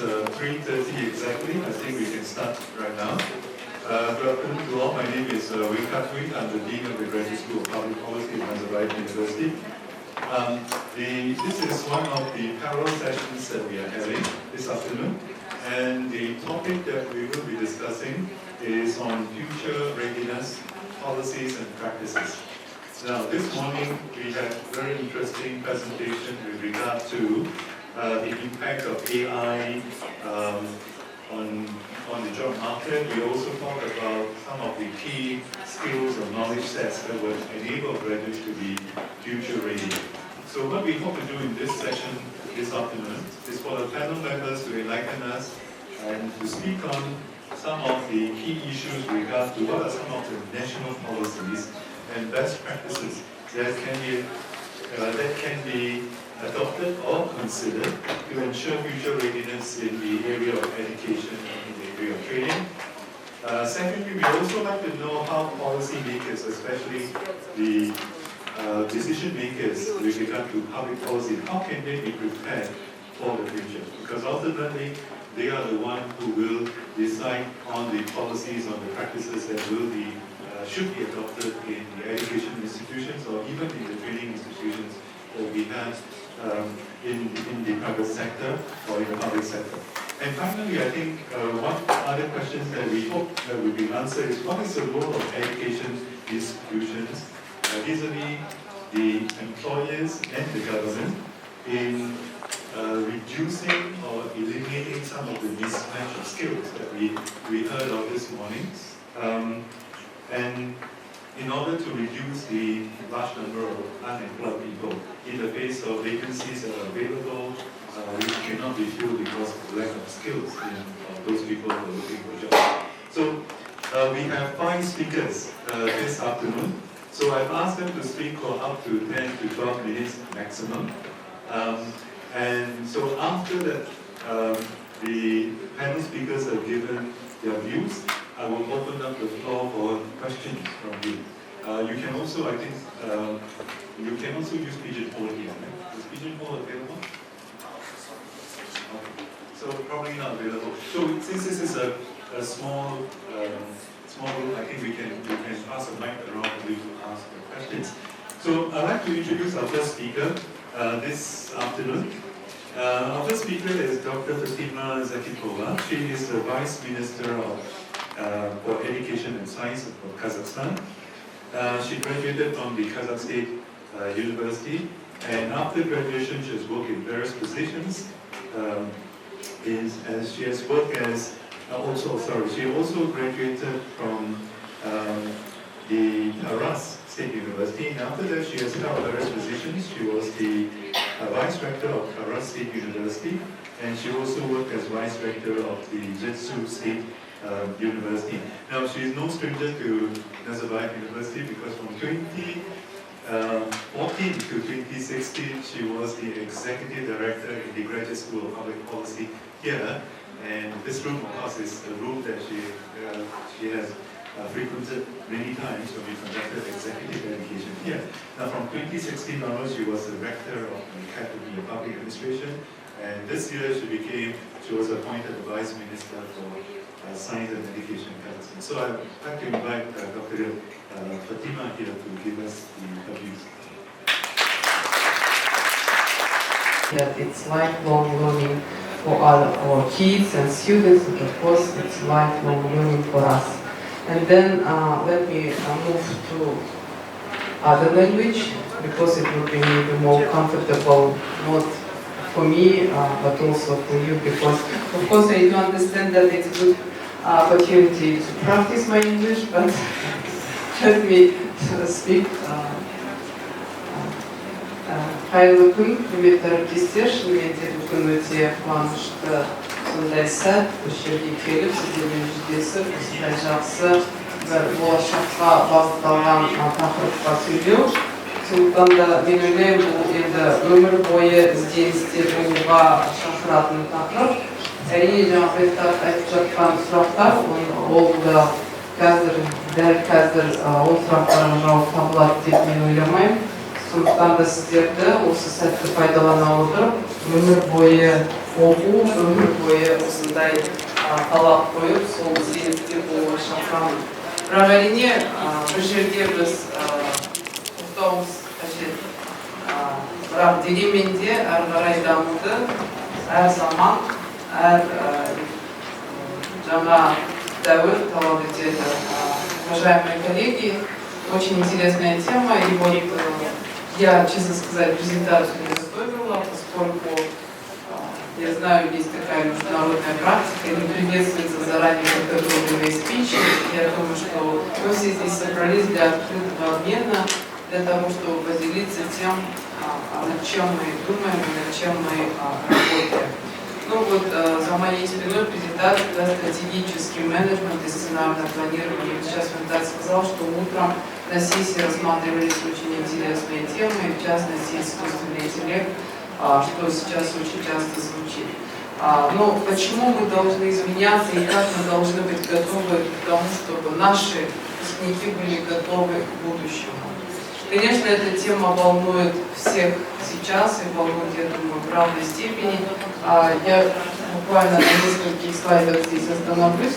3:30 exactly. I think we can start right now. Good afternoon to all. My name is Weng. I'm the Dean of the Graduate School of Public Policy at Nazarbayev University. This is one of the parallel sessions that we are having this afternoon. And the topic that we will be discussing is on future readiness policies and practices. Now, this morning we had a very interesting presentation with regard to the impact of AI on the job market. We also talked about some of the key skills or knowledge sets that will enable graduates to be future ready. So what we hope to do in this session this afternoon is for the panel members to enlighten us and to speak on some of the key issues with regard to what are some of the national policies and best practices that can be adopted or considered to ensure future readiness in the area of education and in the area of training. Secondly, we also like to know how policymakers, especially the decision makers with regard to public policy, how can they be prepared for the future? Because ultimately, they are the ones who will decide on the policies, on the practices that will be should be adopted in the education institutions or even in the training institutions that we have in the private sector or in the public sector. And finally, I think one other question that we hope that will be answered is what is the role of education institutions vis-a-vis the employers and the government in reducing or eliminating some of the mismatch of skills that we heard of this morning. And in order to reduce the large number of unemployed people in the face of vacancies that are available, which cannot be filled because of the lack of skills in those people who are looking for jobs. So we have 5 speakers this afternoon. So I've asked them to speak for up to 10 to 12 minutes maximum. And so after that, the panel speakers have given their views. I will open up the floor for questions from you. You can also, I think, you can also use Pigeonhole here. Is Pigeonhole available? Okay. So probably not available. So since this is a small group, I think we can pass a mic around for you to ask your questions. So I'd like to introduce our first speaker this afternoon. Our first speaker is Dr. Fatima Zhakypova. She is the Vice Minister for Education and Science of Kazakhstan. She graduated from the Kazakh State University, and after graduation, she has worked in various positions. She has worked as she also graduated from the Araral State University, and after that, she has held various positions. She was the Vice Rector of Araral State University, and she also worked as Vice Rector of the Zhakypova State University. Now, she is no stranger to Nazarbayev University because from 2014 to 2016, she was the Executive Director in the Graduate School of Public Policy here. And this room, of course, is a room that she has frequented many times when we conducted executive education here. Now, from 2016 onwards, she was the Rector of the Academy of Public Administration. And this year, she was appointed the Vice Minister for Science and Education in Kazakhstan. So I'd like to invite Dr. Fatima here to give us her views. Yeah, it's lifelong learning for our kids and students, and of course it's lifelong learning for us. And then let me move to other language, because it would be maybe more comfortable, not for me, but also for you, because of course I do understand that it's a good opportunity to practice my English, but let me speak. Hayırlı gün, kıymetli әріптестер, шынымен бүгін өте қуанышты сондай сәт, осы жерге келіп, сіздермен жүздесіп, осындай жақсы бір болашаққа бағытталған тақырыпқа сөйлеу. Сондықтан да мен ойлаймын, бұл енді өмір бойы ізденісте болуға шақыратын тақырып. Әрине жаңағы айтып жатқан сұрақтар, ол да дәл қазір ол сұрақтарға жауап табылады деп мен ойламаймын. Сондықтан да сіздерді осы сәтті пайдалана отырып, өмір бойы оқу, өмір бойы осындай талап қойып, сол зейнетте болуға шақырамын. Бірақ әрине, бір жерде біз тоқтауымыз қажет. Бірақ дегенмен де әрі қарай дамуды әр заман, әр жаңа дәуір талап етеді. Уважаемые коллеги, очень интересная тема, и вот я, честно сказать, презентацию не готовила, поскольку я знаю, есть такая международная практика, не приветствуется заранее подготовленные спичи. Я думаю, что мы все здесь собрались для открытого обмена, для того, чтобы поделиться тем, над чем мы думаем и над чем мы работаем. Ну вот за моей спиной презентация стратегический менеджмент и сценарное планирование. Сейчас Виталий сказал, что утром на сессии рассматривались очень интересные темы, в частности искусственный интеллект, что сейчас очень часто звучит. Но почему мы должны изменяться и как мы должны быть готовы к тому, чтобы наши выпускники были готовы к будущему? Конечно, эта тема волнует всех сейчас и волнует, я думаю, в равной степени. Я буквально на нескольких слайдах здесь остановлюсь.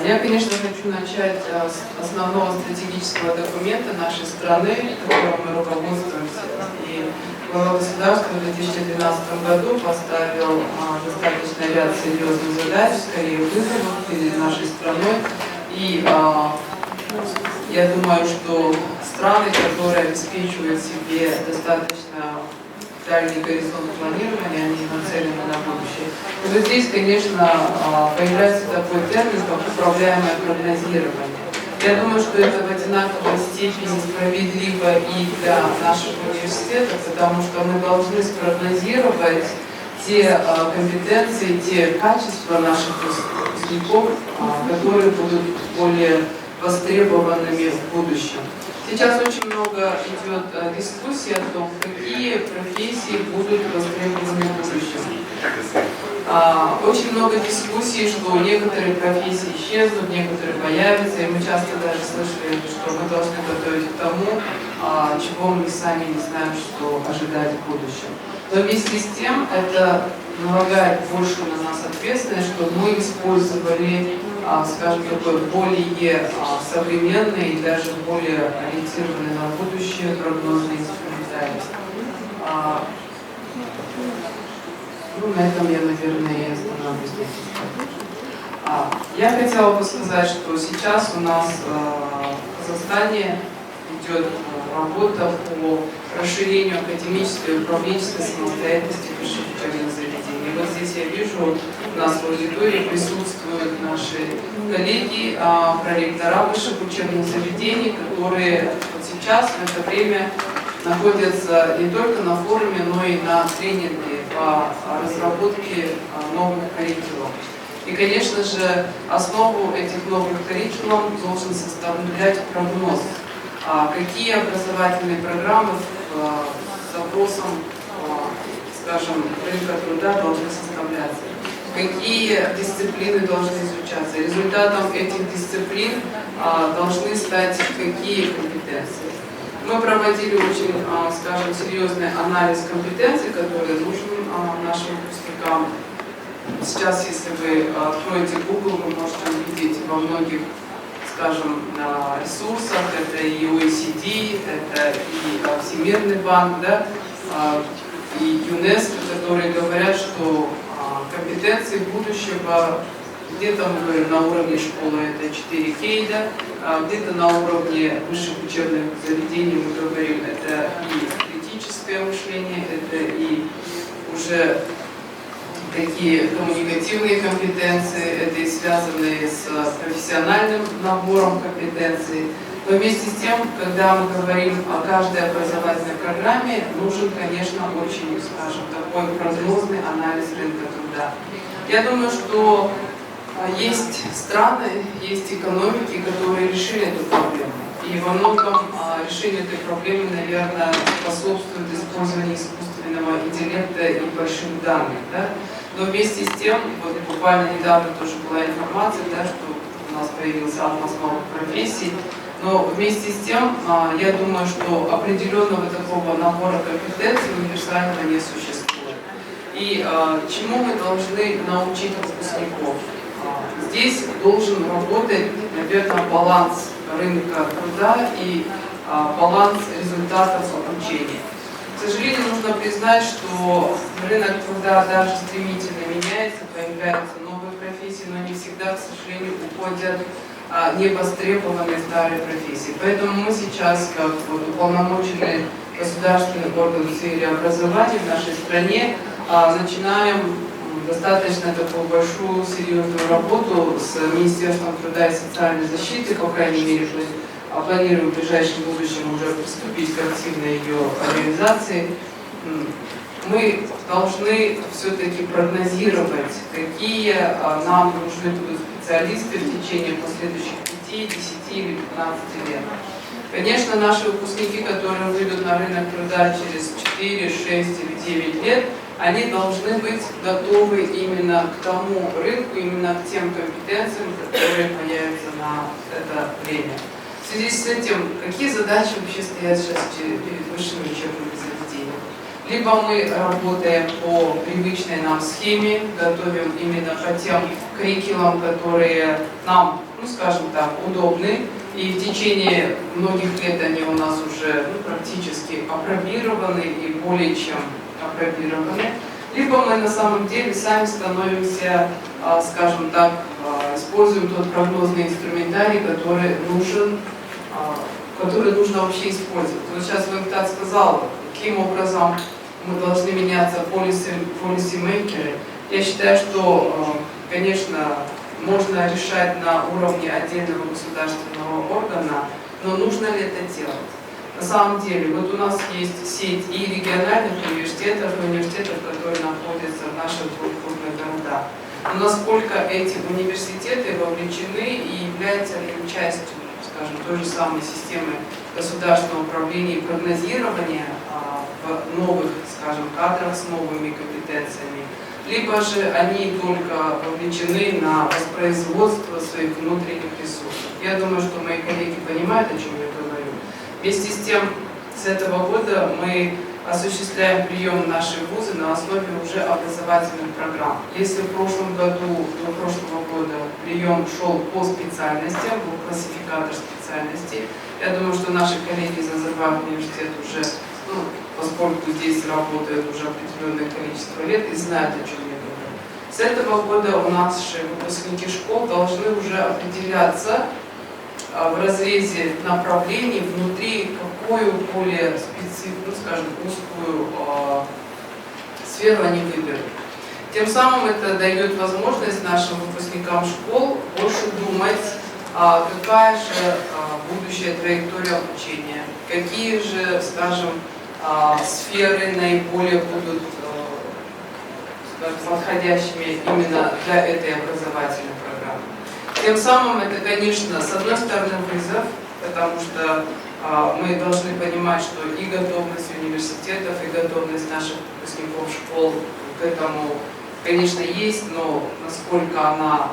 Я, конечно, хочу начать с основного стратегического документа нашей страны, которым мы руководствуемся. И глава государства в 2012 году поставил достаточно ряд серьезных задач, скорее вызовов перед нашей страной. И я думаю, что страны, которые обеспечивают себе достаточно дальний горизонт планирования, они нацелены на будущее. И вот здесь, конечно, появляется такой термин, как управляемое прогнозирование. Я думаю, что это в одинаковой степени справедливо и для нашего университета, потому что мы должны спрогнозировать те компетенции, те качества наших выпускников, которые будут более востребованными в будущем. Сейчас очень много идет дискуссий о том, какие профессии будут востребованы в будущем. Очень много дискуссий, что некоторые профессии исчезнут, некоторые появятся, и мы часто даже слышали, что мы должны готовить к тому, чего мы сами не знаем, что ожидать в будущем. Но вместе с тем это налагает больше на нас ответственность, чтобы мы использовали, скажем, такой более современный и даже более ориентированный на будущее прогнозный инструментарий. Ну, на этом я, наверное, и остановлюсь. Я хотела бы сказать, что сейчас у нас в Казахстане идет работа по расширению академической и управленческой самостоятельности высших учебных заведений. И вот здесь я вижу, у нас в аудитории присутствуют наши коллеги, проректора высших учебных заведений, которые вот сейчас в это время находятся не только на форуме, но и на тренинге по разработке новых curriculum. И, конечно же, основу этих новых curriculum должен составлять прогноз. Какие образовательные программы с запросом, скажем, рынка труда должны составляться, какие дисциплины должны изучаться. Результатом этих дисциплин должны стать какие компетенции. Мы проводили очень, скажем, серьезный анализ компетенций, который нужен нашим выпускникам. Сейчас, если вы откроете Google, вы можете увидеть во многих, скажем, ресурсах, это и OECD, это и Всемирный банк, да, и ЮНЕСКО, которые говорят, что компетенции будущего где-то мы говорим на уровне школы, это 4К, да, где-то на уровне высших учебных заведений мы говорим, это и критическое мышление, это и уже такие коммуникативные компетенции, это и связанные с профессиональным набором компетенций. Но вместе с тем, когда мы говорим о каждой образовательной программе, нужен, конечно, очень, скажем, такой прогнозный анализ рынка труда. Я думаю, что Есть страны, есть экономики, которые решили эту проблему. И во многом решению этой проблемы, наверное, способствует использование искусственного интеллекта и больших данных. Да? Но вместе с тем, вот буквально недавно тоже была информация, да, что у нас появился атлас новых профессий. Но вместе с тем, я думаю, что определенного такого набора компетенций универсального не существует. И чему мы должны научить выпускников? Здесь должен работать, наверное, баланс рынка труда и баланс результатов обучения. К сожалению, нужно признать, что рынок труда даже стремительно меняется, появляются новые профессии, но не всегда, к сожалению, уходят невостребованные старые профессии. Поэтому мы сейчас, как уполномоченный государственный орган в сфере образования в нашей стране, начинаем достаточно такую большую, серьезную работу с Министерством труда и социальной защиты, по крайней мере, планируем в ближайшем будущем уже приступить к активной ее реализации. Мы должны все-таки прогнозировать, какие нам нужны будут специалисты в течение последующих 5, 10 или 15 лет. Конечно, наши выпускники, которые выйдут на рынок труда через 4, 6 или 9 лет, они должны быть готовы именно к тому рынку, именно к тем компетенциям, которые появятся на это время. В связи с этим, какие задачи вообще стоят сейчас перед высшими учебными заведениями? Либо мы работаем по привычной нам схеме, готовим именно по тем curriculum, которые нам, скажем так, удобны, и в течение многих лет они у нас уже практически апробированы и более чем апробированы. Либо мы на самом деле сами становимся, скажем так, используем тот прогнозный инструментарий, который нужно вообще использовать. Вот сейчас Weng так сказал, каким образом мы должны меняться policy-мейкеры. Я считаю, что, конечно, можно решать на уровне отдельного государственного органа, но нужно ли это делать? На самом деле, вот у нас есть сеть и региональных университетов, и университетов, которые находятся в наших двух крупных городах. Но насколько эти университеты вовлечены и являются ли частью, скажем, той же самой системы государственного управления и прогнозирования в новых, скажем, кадрах с новыми компетенциями, либо же они только вовлечены на воспроизводство своих внутренних ресурсов. Я думаю, что мои коллеги понимают, о чем я говорю. Вместе с тем, с этого года мы осуществляем прием в наши вузы на основе уже образовательных программ. Если в прошлом году, до прошлого года прием шел по специальностям, был классификатор специальностей, я думаю, что наши коллеги из Назарбаева университета уже, поскольку здесь работают уже определенное количество лет и знают, о чем я говорю. С этого года у наши выпускники школ должны уже определяться в разрезе направлений внутри какую более скажем, узкую сферу они выберут. Тем самым это дает возможность нашим выпускникам школ больше думать, какая же будущая траектория обучения, какие же, скажем, сферы наиболее будут подходящими именно для этой образовательной программы. Тем самым это, конечно, с одной стороны вызов, потому что мы должны понимать, что и готовность университетов, и готовность наших выпускников школ к этому, конечно, есть, но насколько она,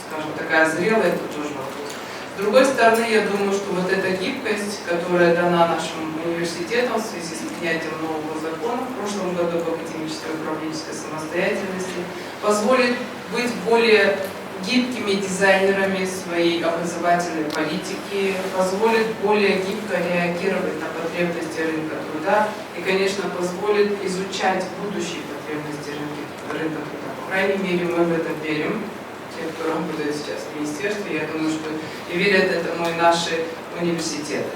скажем, такая зрелая, это тоже вопрос. С другой стороны, я думаю, что вот эта гибкость, которая дана нашим университетам в связи с принятием нового закона в прошлом году об академической и управленческой самостоятельности, позволит быть более гибкими дизайнерами своей образовательной политики, позволит более гибко реагировать на потребности рынка труда и, конечно, позволит изучать будущие потребности рынка труда. По крайней мере, мы в это верим, те, кто работает сейчас в министерстве, я думаю, что и верят этому и наши университеты.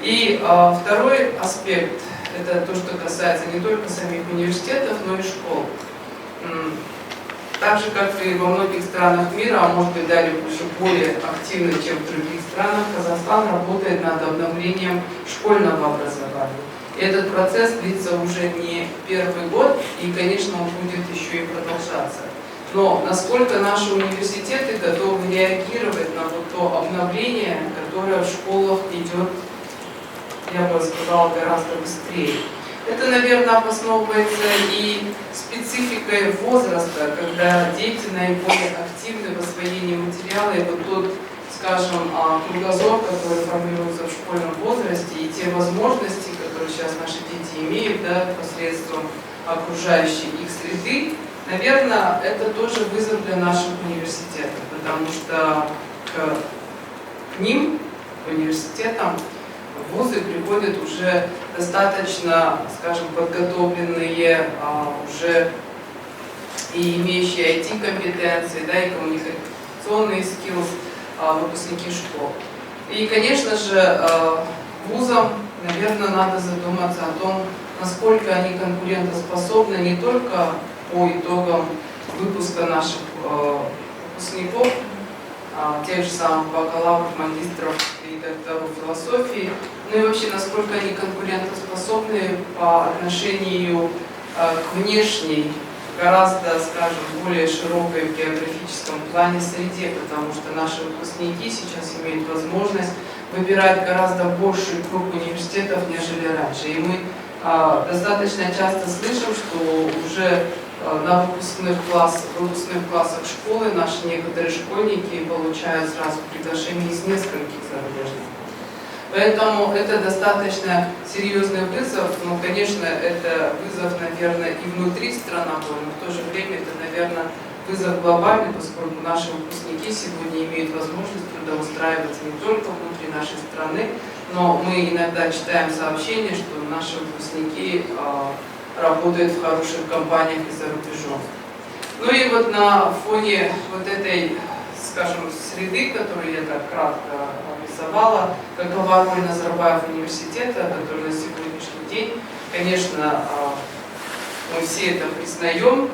И второй аспект, это то, что касается не только самих университетов, но и школ. Так же, как и во многих странах мира, а может быть даже еще более активно, чем в других странах, Казахстан работает над обновлением школьного образования. И этот процесс длится уже не первый год, и, конечно, он будет еще и продолжаться. Но насколько наши университеты готовы реагировать на вот то обновление, которое в школах идет, я бы сказала, гораздо быстрее. Это, наверное, обосновывается и спецификой возраста, когда дети наиболее активны в освоении материала, и вот тот, скажем, кругозор, который формируется в школьном возрасте, и те возможности, которые сейчас наши дети имеют, да, посредством окружающей их среды, наверное, это тоже вызов для наших университетов, потому что к ним, к университетам, в вузы приходят уже достаточно, скажем, подготовленные, уже и имеющие IT-компетенции, да, и коммуникационные skills выпускники школ. И, конечно же, вузам, наверное, надо задуматься о том, насколько они конкурентоспособны не только по итогам выпуска наших выпускников, тех же самых бакалавров, магистров и докторов философии, ну и вообще, насколько они конкурентоспособны по отношению к внешней, гораздо, скажем, более широкой в географическом плане среде, потому что наши выпускники сейчас имеют возможность выбирать гораздо больший круг университетов, нежели раньше. И мы достаточно часто слышим, что уже на выпускных классах школы наши некоторые школьники получают сразу приглашение из нескольких зарубежных. Поэтому это достаточно серьезный вызов, но, конечно, это вызов, наверное, и внутри страновой, но в то же время это, наверное, вызов глобальный, поскольку наши выпускники сегодня имеют возможность трудоустраиваться не только внутри нашей страны, но мы иногда читаем сообщения, что наши выпускники работают в хороших компаниях и за рубежом. Ну и вот на фоне вот этой, скажем, среды, которую я так кратко обрисовала, какова роль Назарбаева университета, который на сегодняшний день, конечно, мы все это признаем,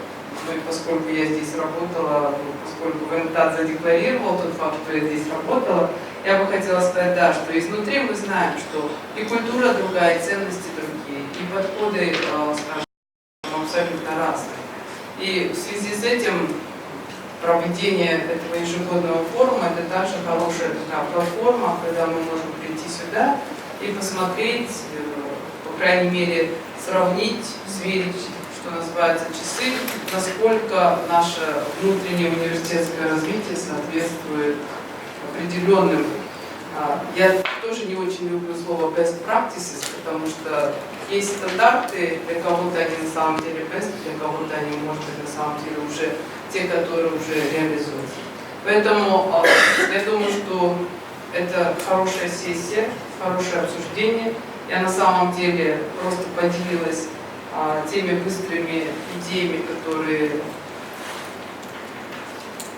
ну, поскольку я здесь работала, поскольку Weng задекларировал тот факт, что я здесь работала, я бы хотела сказать, да, что изнутри мы знаем, что и культура другая, и ценности другие, и подходы, скажем, абсолютно разные. И в связи с этим проведение этого ежегодного форума – это также хорошая такая платформа, когда мы можем прийти сюда и посмотреть, по крайней мере, сравнить, сверить, что называется, часы, насколько наше внутреннее университетское развитие соответствует определенным. Я тоже не очень люблю слово best practices, потому что есть стандарты, для кого-то они на самом деле best, для кого-то они, может быть, на самом деле уже те, которые уже реализуются. Поэтому я думаю, что это хорошая сессия, хорошее обсуждение. Я на самом деле просто поделилась теми быстрыми идеями, которые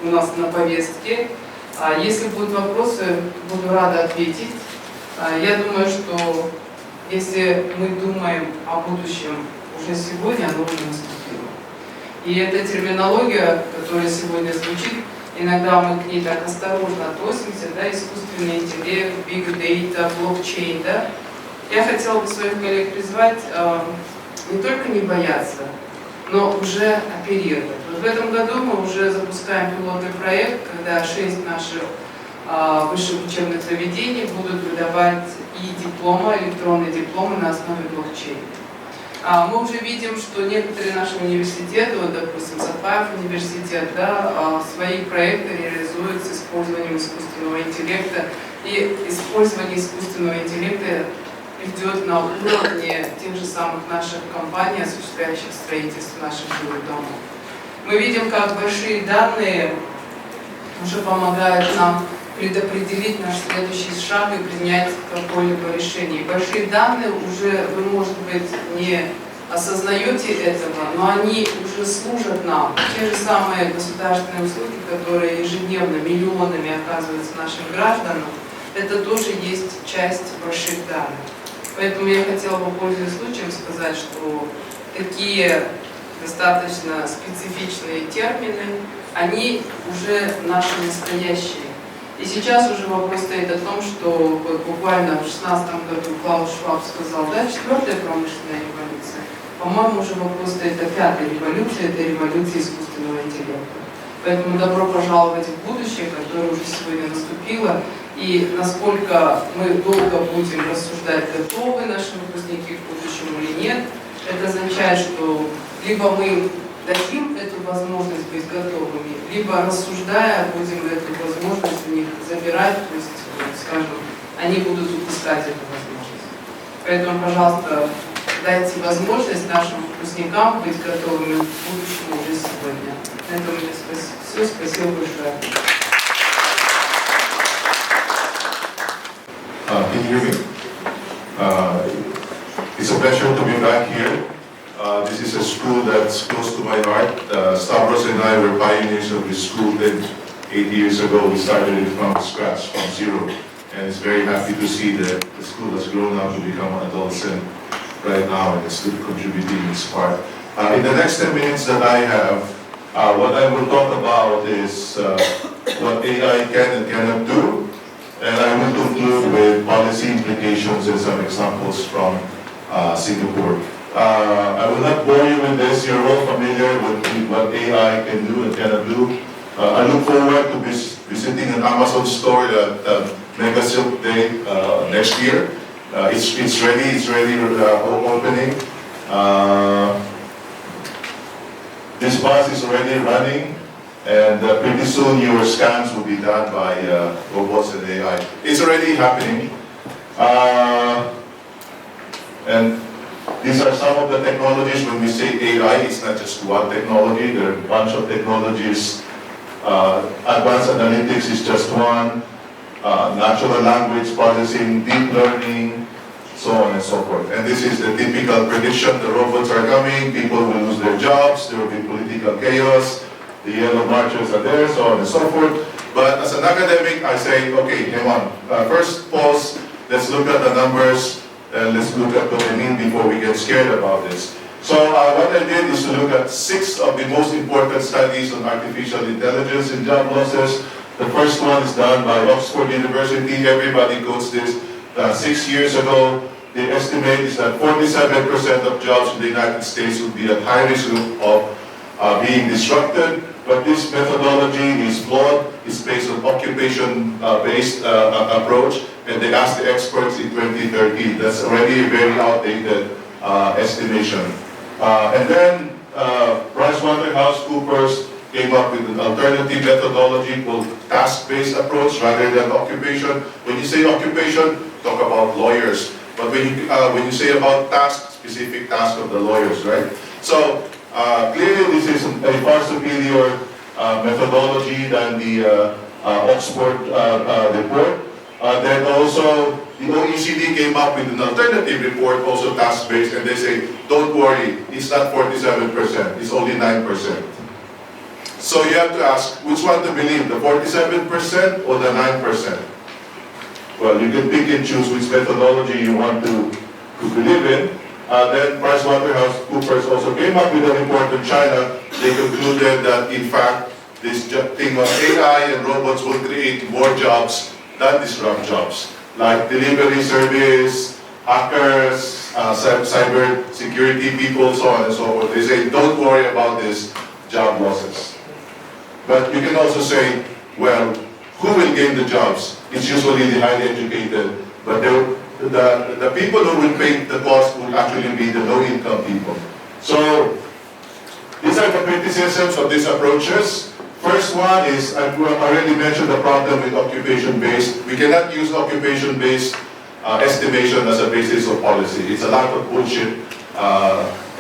у нас на повестке. Если будут вопросы, буду рада ответить. Я думаю, что если мы думаем о будущем уже сегодня, оно уже наступило. И эта терминология, которая сегодня звучит, иногда мы к ней так осторожно относимся, да, искусственный интеллект, big data, блокчейн, да. Я хотела бы своих коллег призвать не только не бояться, но уже оперировать. Вот в этом году мы уже запускаем пилотный проект, когда 6 наших высших учебных заведений будут выдавать и дипломы, электронные дипломы на основе блокчейна. Мы уже видим, что некоторые наши университеты, вот, допустим, Зhakypova университет, да, свои проекты реализуют с использованием искусственного интеллекта, и использование искусственного интеллекта идет на уровне тех же самых наших компаний, осуществляющих строительство наших жилых домов. Мы видим, как большие данные уже помогают нам предопределить наш следующий шаг и принять какое-либо решение. И большие данные уже, вы, может быть, не осознаете этого, но они уже служат нам. Те же самые государственные услуги, которые ежедневно миллионами оказываются нашим гражданам, это тоже есть часть больших данных. Поэтому я хотела бы, пользуясь случаем, сказать, что такие достаточно специфичные термины, они уже наши настоящие. И сейчас уже вопрос стоит о том, что вот буквально в 2016 году Клаус Шваб сказал, да, 4-я промышленная революция. По-моему, уже вопрос стоит о 5-й революции, это революция искусственного интеллекта. Поэтому добро пожаловать в будущее, которое уже сегодня наступило. И насколько мы долго будем рассуждать, готовы наши выпускники к будущему или нет, это означает, что либо мы дадим эту возможность быть готовыми, либо рассуждая, будем эту возможность у них забирать, то есть, скажем, они будут упускать эту возможность. Поэтому, пожалуйста, дайте возможность нашим выпускникам быть готовыми к будущему уже сегодня. На этом у меня все. Спасибо большое. Can you hear me? It's a pleasure to be back here. This is a school that's close to my heart. Stavros and I were pioneers of this school. Then 8 years ago, we started it from scratch, from zero. And it's very happy to see that the school has grown up to become an adolescent right now, and it's still contributing its part. In the next 10 minutes that I have, what I will talk about is what AI can and cannot do. And I will conclude with policy implications and some examples from Singapore. I will not bore you with this. You're all familiar with what AI can do and cannot do. I look forward to visiting an Amazon store at Mega Silk Day next year. It's ready opening. This bus is already running. And pretty soon your scans will be done by robots and AI. It's already happening. And these are some of the technologies. When we say AI, it's not just one technology. There are a bunch of technologies. Advanced analytics is just one. Natural language processing, deep learning, so on and so forth. And this is the typical prediction. The robots are coming, people will lose their jobs, there will be political chaos. The yellow marchers are there, so on and so forth. But as an academic, I say, okay, hang on. First, pause. Let's look at the numbers, and let's look at what they mean before we get scared about this. So what I did is to look at 6 of the most important studies on artificial intelligence and job losses. The first one is done by Oxford University. Everybody quotes this. 6 years ago, the estimate is that 47% of jobs in the United States would be at high risk of being disrupted. But this methodology is flawed. It's based on occupation-based approach, and they asked the experts in 2013. That's already a very outdated estimation. And then PricewaterhouseCoopers came up with an alternative methodology called task-based approach rather than occupation. When you say occupation, talk about lawyers. But when you say about task, specific task of the lawyers, right? So clearly, this is a far superior methodology than the Oxford report. Then also, the OECD came up with an alternative report, also task-based, and they say, don't worry, it's not 47%, it's only 9%. So you have to ask, which one to believe, the 47% or the 9%? Well, you can pick and choose which methodology you want to believe in. Then PricewaterhouseCoopers also came up with a report on China. They concluded that, in fact, this thing of AI and robots will create more jobs than disrupt jobs, like delivery service, hackers, cyber security people, so on and so forth. They say, don't worry about this job losses. But you can also say, well, who will gain the jobs? It's usually the highly educated, but the people who will pay the cost will actually be the low-income people. So these are the criticisms of these approaches. First one is, I already mentioned the problem with occupation-based. We cannot use occupation-based estimation as a basis of policy. It's a lot of bullshit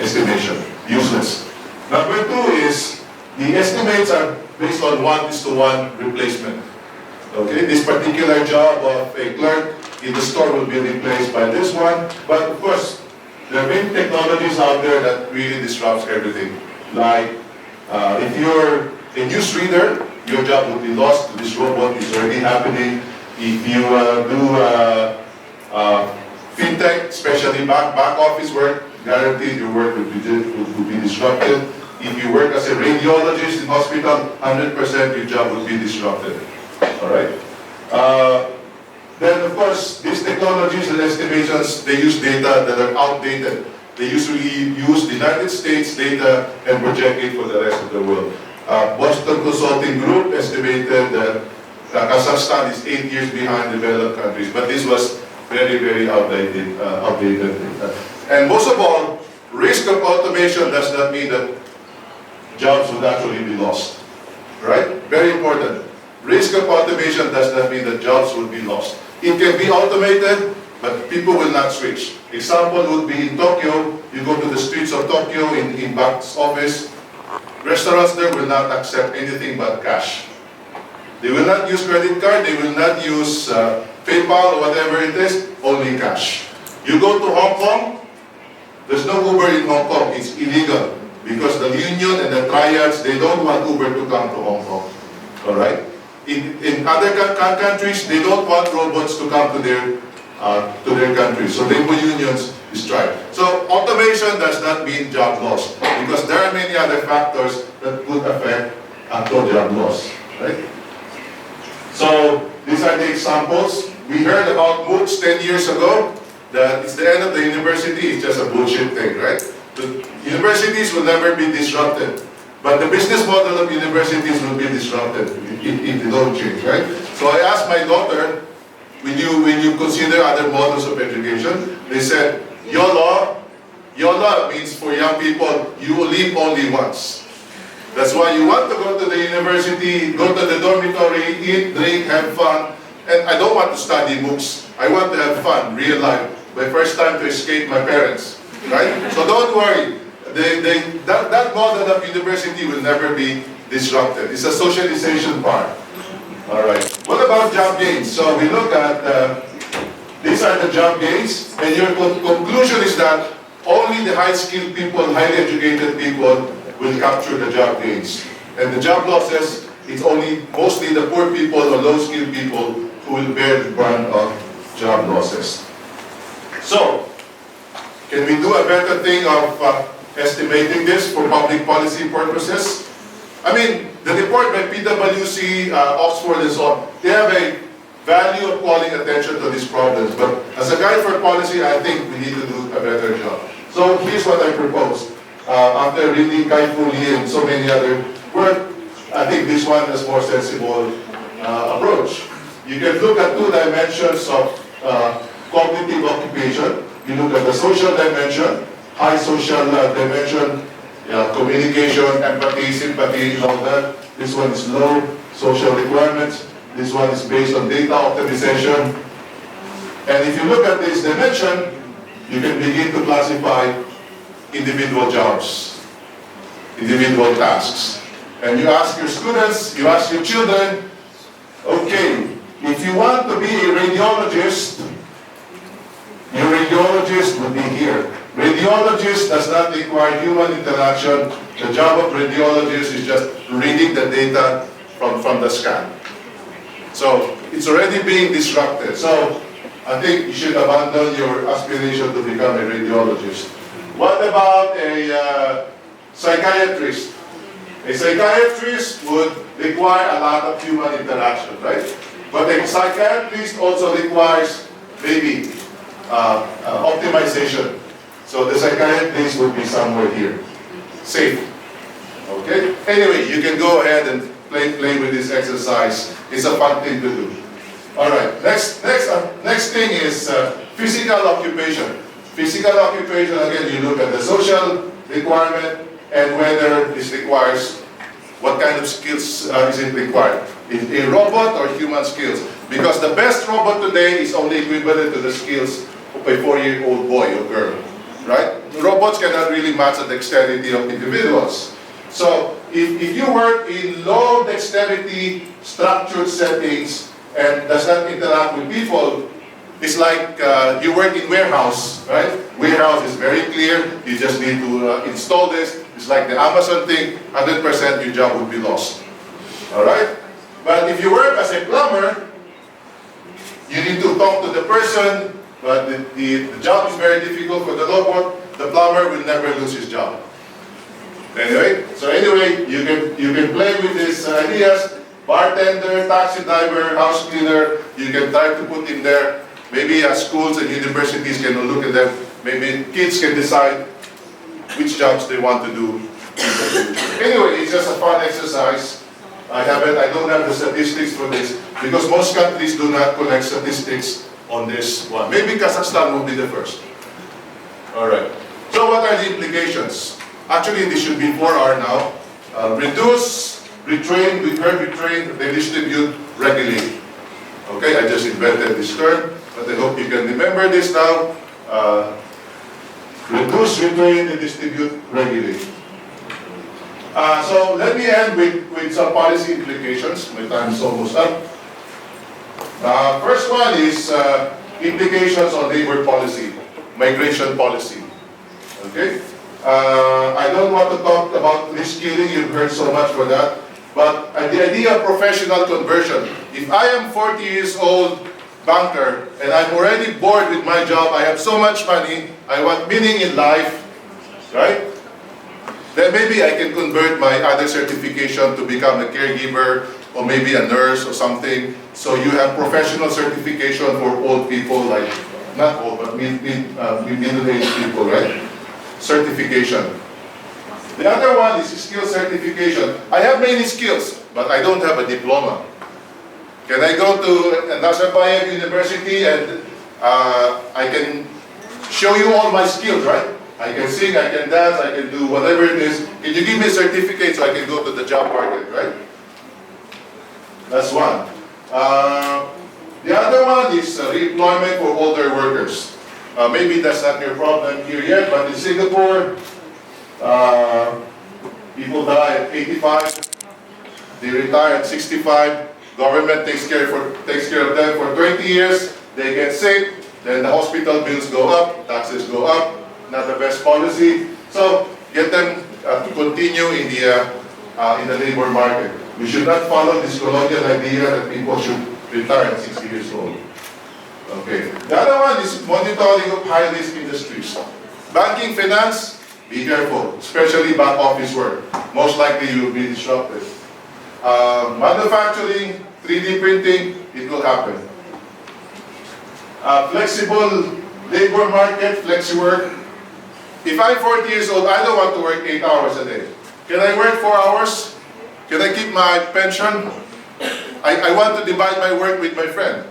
estimation, useless. Number 2 is, the estimates are based on 1:1 replacement. Okay, this particular job of a clerk in the store will be replaced by this one. But of course, there are many technologies out there that really disrupts everything. Like, if you're a newsreader, your job will be lost to this robot. It's already happening. If you do fintech, especially back office work, guaranteed your work will be disrupted. If you work as a radiologist in hospital, 100% your job will be disrupted. All right. Then, of course, these technologies and estimations, they use data that are outdated. They usually use the United States data and project it for the rest of the world. Boston Consulting Group estimated that Kazakhstan is 8 years behind developed countries, but this was very, very outdated. And most of all, risk of automation does not mean that jobs would actually be lost, right? Very important. Risk of automation does not mean that jobs would be lost. It can be automated, but people will not switch. Example would be in Tokyo. You go to the streets of Tokyo in bank's office. Restaurants there will not accept anything but cash. They will not use credit card. They will not use PayPal or whatever it is. Only cash. You go to Hong Kong. There's no Uber in Hong Kong. It's illegal because the union and the triads, they don't want Uber to come to Hong Kong. All right. In other countries, they don't want robots to come to their countries. So labor unions strike. So automation does not mean job loss because there are many other factors that could affect actual job loss. Right? So these are the examples. We heard about MOOCs 10 years ago. That it's the end of the university. It's just a bullshit thing, right? The universities will never be disrupted. But the business model of universities will be disrupted if they don't change, right? So I asked my daughter, when you consider other models of education, they said, YOLO means for young people, you will live only once. That's why you want to go to the university, go to the dormitory, eat, drink, have fun. And I don't want to study MOOCs. I want to have fun, real life. My first time to escape my parents, right? So don't worry. That model of university will never be disrupted. It's a socialization part. All right. What about job gains? So we look at, these are the job gains, and your conclusion is that only the high-skilled people, highly educated people will capture the job gains. And the job losses, it's only mostly the poor people or low-skilled people who will bear the brunt of job losses. So, can we do a better thing of estimating this for public policy purposes? I mean, the report by PwC, Oxford and so on, they have a value of calling attention to these problems. But as a guide for policy, I think we need to do a better job. So here's what I propose. After reading carefully and so many other work, I think this one is more sensible approach. You can look at 2 dimensions of cognitive occupation. You look at the social dimension, high social dimension, communication, empathy, sympathy, and all that. This one is low social requirements. This one is based on data optimization. And if you look at this dimension, you can begin to classify individual jobs, individual tasks. And you ask your students, you ask your children, okay, if you want to be a radiologist, your radiologist will be here. Radiologist does not require human interaction. The job of radiologist is just reading the data from the scan. So it's already being disrupted. So I think you should abandon your aspiration to become a radiologist. What about a psychiatrist? A psychiatrist would require a lot of human interaction, right? But a psychiatrist also requires maybe optimization. So the psychiatrist would be somewhere here. Safe. Okay? Anyway, you can go ahead and play with this exercise. It's a fun thing to do. Alright, next thing is physical occupation. Physical occupation, again, you look at the social requirement and whether this requires, what kind of skills is it required? Is a robot or human skills? Because the best robot today is only equivalent to the skills of a 4-year-old boy or girl, right? Robots cannot really match the dexterity of individuals. So if you work in low dexterity structured settings and does not interact with people, it's like you work in warehouse, right? Warehouse is very clear. You just need to install this. It's like the Amazon thing, 100% your job would be lost. All right? But if you work as a plumber, you need to talk to the person, but the job is very difficult for the robot. The plumber will never lose his job. Anyway, you can play with these ideas. Bartender, taxi driver, house cleaner, you can try to put in there. Maybe schools and universities can look at them. Maybe kids can decide which jobs they want to do Anyway, it's just a fun exercise. I don't have the statistics for this because most countries do not collect statistics on this one. Maybe Kazakhstan will be the first. All right. So what are the implications? Actually, this should be 4R now. Reduce, retrain, retrain, redistribute, regulate. Okay, I just invented this term, but I hope you can remember this now. Reduce, retrain, redistribute, regulate. So let me end with some policy implications. My time is almost up. First one is implications on labor policy, migration policy. Okay? I don't want to talk about reskilling, you've heard so much for that. But the idea of professional conversion, if I am 40 years old banker and I'm already bored with my job, I have so much money, I want meaning in life, right? Then maybe I can convert my other certification to become a caregiver or maybe a nurse or something. So you have professional certification for old people, like, not old, but middle-aged people, right? Certification. The other one is skill certification. I have many skills, but I don't have a diploma. Can I go to Nazarbayev University and I can show you all my skills, right? I can sing, I can dance, I can do whatever it is. Can you give me a certificate so I can go to the job market, right? That's one. The other one is reemployment for older workers. Maybe that's not your problem here yet, but in Singapore, people die at 85, they retire at 65, government takes care of them for 20 years, they get sick, then the hospital bills go up, taxes go up, not the best policy. So get them to continue in the labor market. We should not follow this colonial idea that people should retire at 60 years old. Okay. The other one is monitoring of high-risk industries. Banking, finance, be careful, especially back office work. Most likely you will be disrupted. Manufacturing, 3D printing, it will happen. Flexible labor market, flexi work. If I'm 40 years old, I don't want to work 8 hours a day. Can I work 4 hours? Can I keep my pension? I want to divide my work with my friend.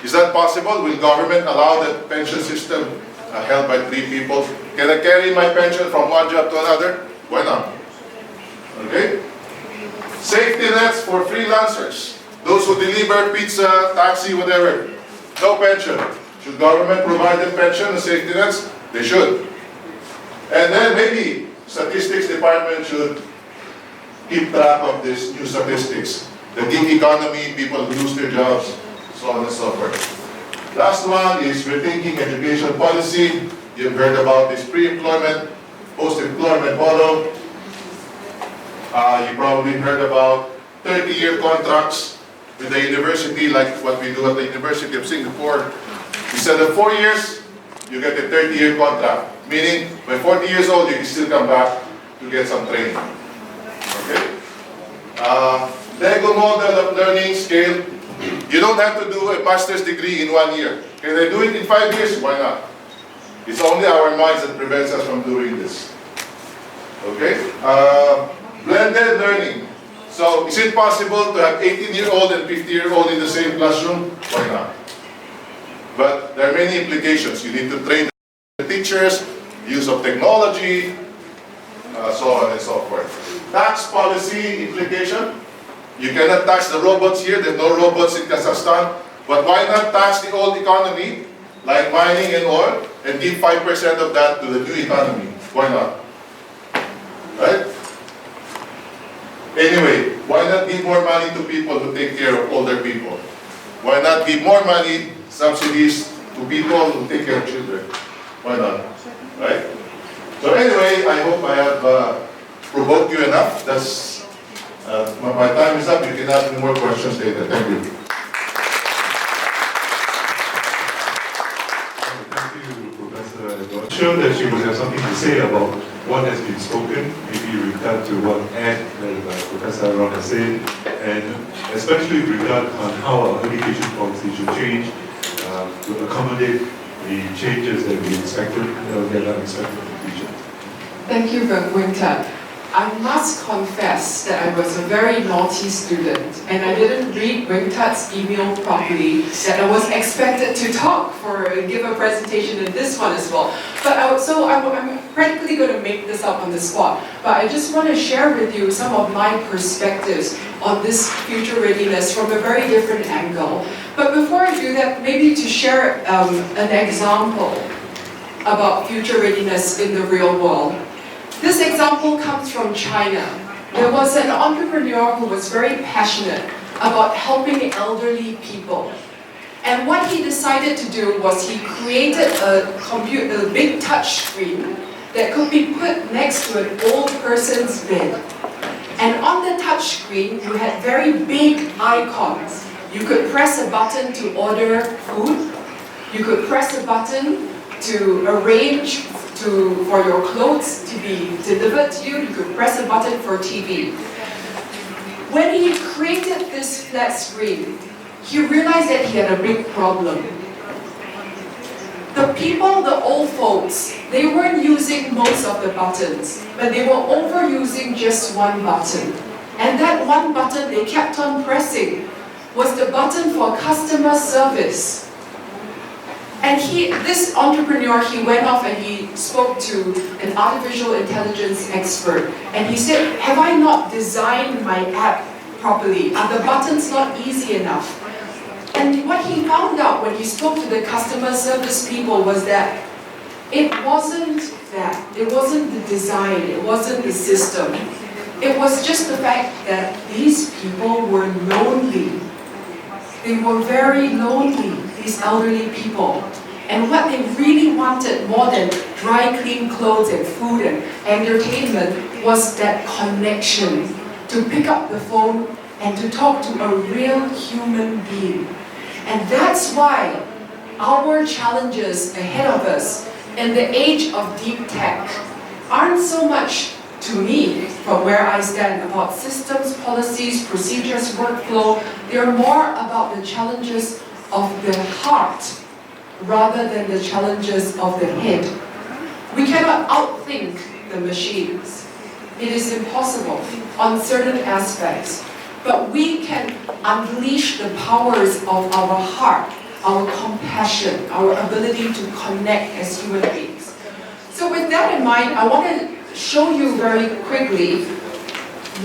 Is that possible? Will government allow the pension system held by 3 people? Can I carry my pension from one job to another? Why not? Okay? Safety nets for freelancers. Those who deliver pizza, taxi, whatever. No pension. Should government provide them pension and safety nets? They should. And then maybe statistics department should keep track of these new statistics. The gig economy, people lose their jobs, so on and so forth. Last one is rethinking education policy. You've heard about this pre-employment, post-employment model. You probably heard about 30-year contracts with the university, like what we do at the University of Singapore. Instead of 4 years, you get a 30-year contract. Meaning, by 40 years old, you can still come back to get some training. Okay? Lego model of learning scale. You don't have to do a master's degree in 1 year. Can I do it in 5 years? Why not? It's only our minds that prevents us from doing this. Okay? Blended learning. So, is it possible to have 18-year-old and 50-year-old in the same classroom? Why not? But there are many implications. You need to train the teachers, use of technology, so on and so forth. Tax policy implication. You cannot tax the robots here. There are no robots in Kazakhstan. But why not tax the old economy, like mining and oil, and give 5% of that to the new economy? Why not? Right? Anyway, why not give more money to people who take care of older people? Why not give more money, subsidies, to people who take care of children? Why not? Right? So anyway, I hope I have provoked you enough. That's my time is up. You can ask me more questions later. Thank you. Thank you, Professor Eduardo. I'm sure that you will have something to say about what has been spoken, maybe with regard to what Professor Araral has said, and especially with regard on how our education policy should change to accommodate the changes that we expected, that are expected in the future. Thank you, Weng. I must confess that I was a very naughty student and I didn't read Weng Tat's email properly, that I was expected to talk give a presentation in this one as well. But I'm practically going to make this up on the spot. But I just want to share with you some of my perspectives on this future readiness from a very different angle. But before I do that, maybe to share an example about future readiness in the real world. This example comes from China. There was an entrepreneur who was very passionate about helping elderly people. And what he decided to do was he created a big touch screen that could be put next to an old person's bed. And on the touch screen, you had very big icons. You could press a button to order food. You could press a button to arrange for your clothes to be delivered to you. You could press a button for TV. When he created this flat screen, he realized that he had a big problem. The people, the old folks, they weren't using most of the buttons, but they were overusing just one button. And that one button they kept on pressing was the button for customer service. And this entrepreneur, he went off and he spoke to an artificial intelligence expert. And he said, have I not designed my app properly? Are the buttons not easy enough? And what he found out when he spoke to the customer service people was that it wasn't that. It wasn't the design. It wasn't the system. It was just the fact that these people were lonely. They were very lonely, these elderly people. And what they really wanted more than dry, clean clothes and food and entertainment was that connection, to pick up the phone and to talk to a real human being. And that's why our challenges ahead of us in the age of deep tech aren't so much, to me, from where I stand, about systems, policies, procedures, workflow. They're more about the challenges of the heart rather than the challenges of the head. We cannot outthink the machines. It is impossible on certain aspects. But we can unleash the powers of our heart, our compassion, our ability to connect as human beings. So with that in mind, I want to show you very quickly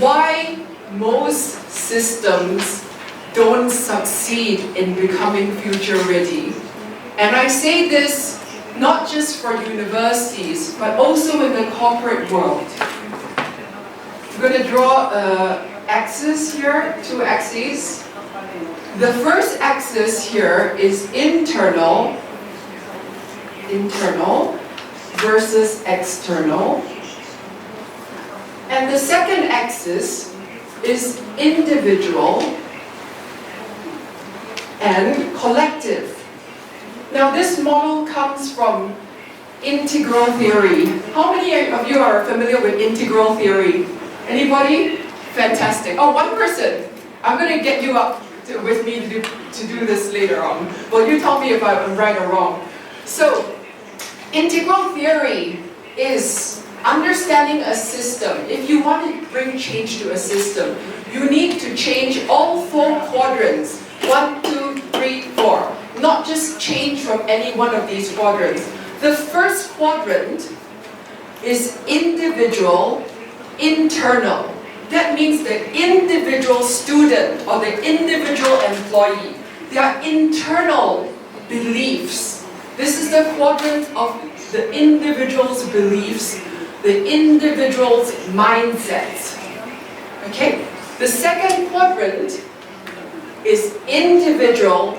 why most systems don't succeed in becoming future ready. And I say this not just for universities, but also in the corporate world. I'm going to draw an axis here, two axes. The first axis here is internal versus external. And the second axis is individual and collective. Now this model comes from integral theory. How many of you are familiar with integral theory? Anybody? Fantastic. Oh, one person. I'm going to get you up with me to do this later on. Well, you tell me if I'm right or wrong. So, integral theory is understanding a system. If you want to bring change to a system, you need to change all 4 quadrants. 1, 2, 3, 4. Not just change from any one of these quadrants. The first quadrant is individual, internal. That means the individual student or the individual employee. Their internal beliefs. This is the quadrant of the individual's beliefs, the individual's mindsets. Okay? The second quadrant is individual,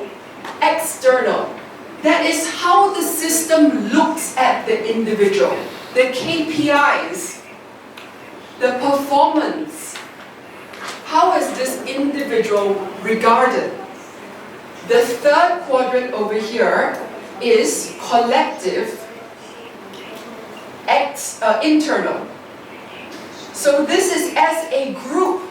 external. That is how the system looks at the individual. The KPIs, the performance. How is this individual regarded? The third quadrant over here is collective, internal. So this is as a group.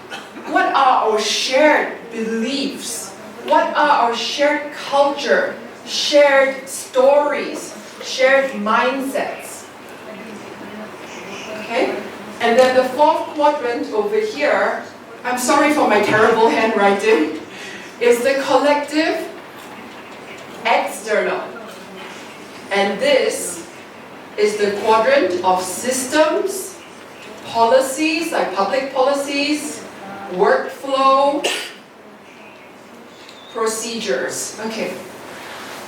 What are our shared beliefs? What are our shared culture, shared stories, shared mindsets? Okay? And then the fourth quadrant over here, I'm sorry for my terrible handwriting, is the collective external. And this is the quadrant of systems, policies, like public policies, workflow, procedures. Okay,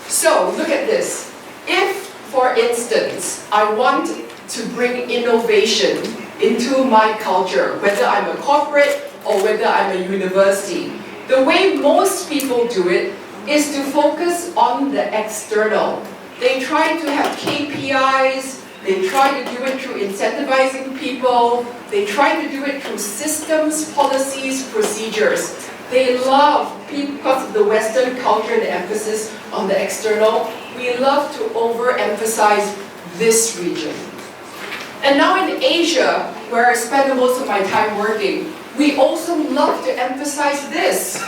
so look at this. If, for instance, I want to bring innovation into my culture, whether I'm a corporate or whether I'm a university, the way most people do it is to focus on the external. They try to have KPIs, they try to do it through incentivizing people, they try to do it through systems, policies, procedures. They love, because of the Western culture and the emphasis on the external, we love to overemphasize this region. And now in Asia, where I spend most of my time working, we also love to emphasize this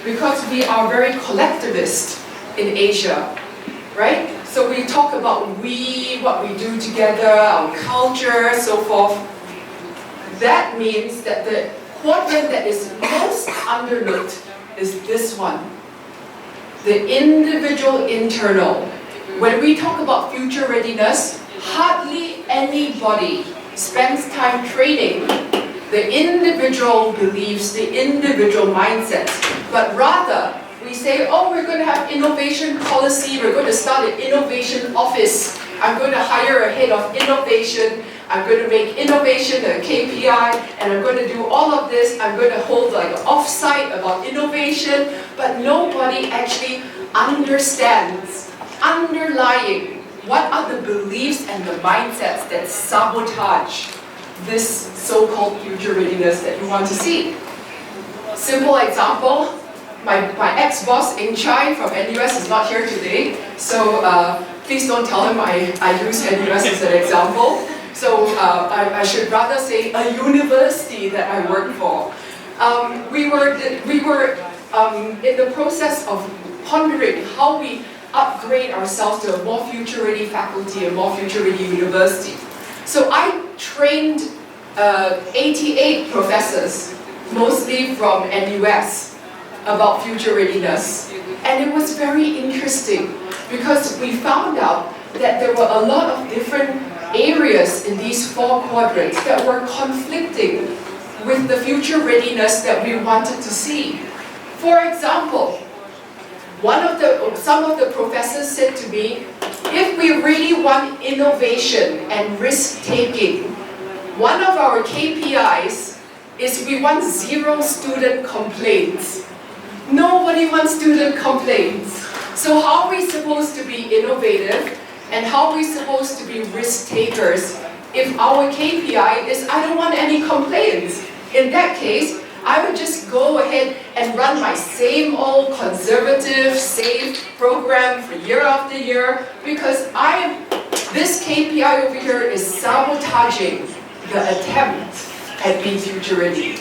because we are very collectivist in Asia, right? So we talk about we, what we do together, our culture, so forth. That means that the quadrant that is most underlooked is this one, the individual internal. When we talk about future readiness, hardly anybody spends time training the individual beliefs, the individual mindsets, but rather we say, oh, we're going to have innovation policy, we're going to start an innovation office, I'm going to hire a head of innovation, I'm going to make innovation a KPI, and I'm going to do all of this, I'm going to hold like an offsite about innovation, but nobody actually understands, underlying, what are the beliefs and the mindsets that sabotage this so-called future readiness that you want to see. Simple example, my ex-boss, Eng Chai from NUS is not here today, so please don't tell him I use NUS as an example. So I should rather say a university that I work for. We were in the process of pondering how we upgrade ourselves to a more future-ready faculty, a more future-ready university. So I trained 88 professors, mostly from NUS, about future readiness. And it was very interesting because we found out that there were a lot of different areas in these four quadrants that were conflicting with the future readiness that we wanted to see. For example, some of the professors said to me, if we really want innovation and risk-taking, one of our KPIs is we want 0 student complaints. Nobody wants student complaints. So how are we supposed to be innovative and how are we supposed to be risk-takers if our KPI is I don't want any complaints? In that case, I would just go ahead and run my same old conservative, safe program for year after year because this KPI over here is sabotaging the attempt at being future ready.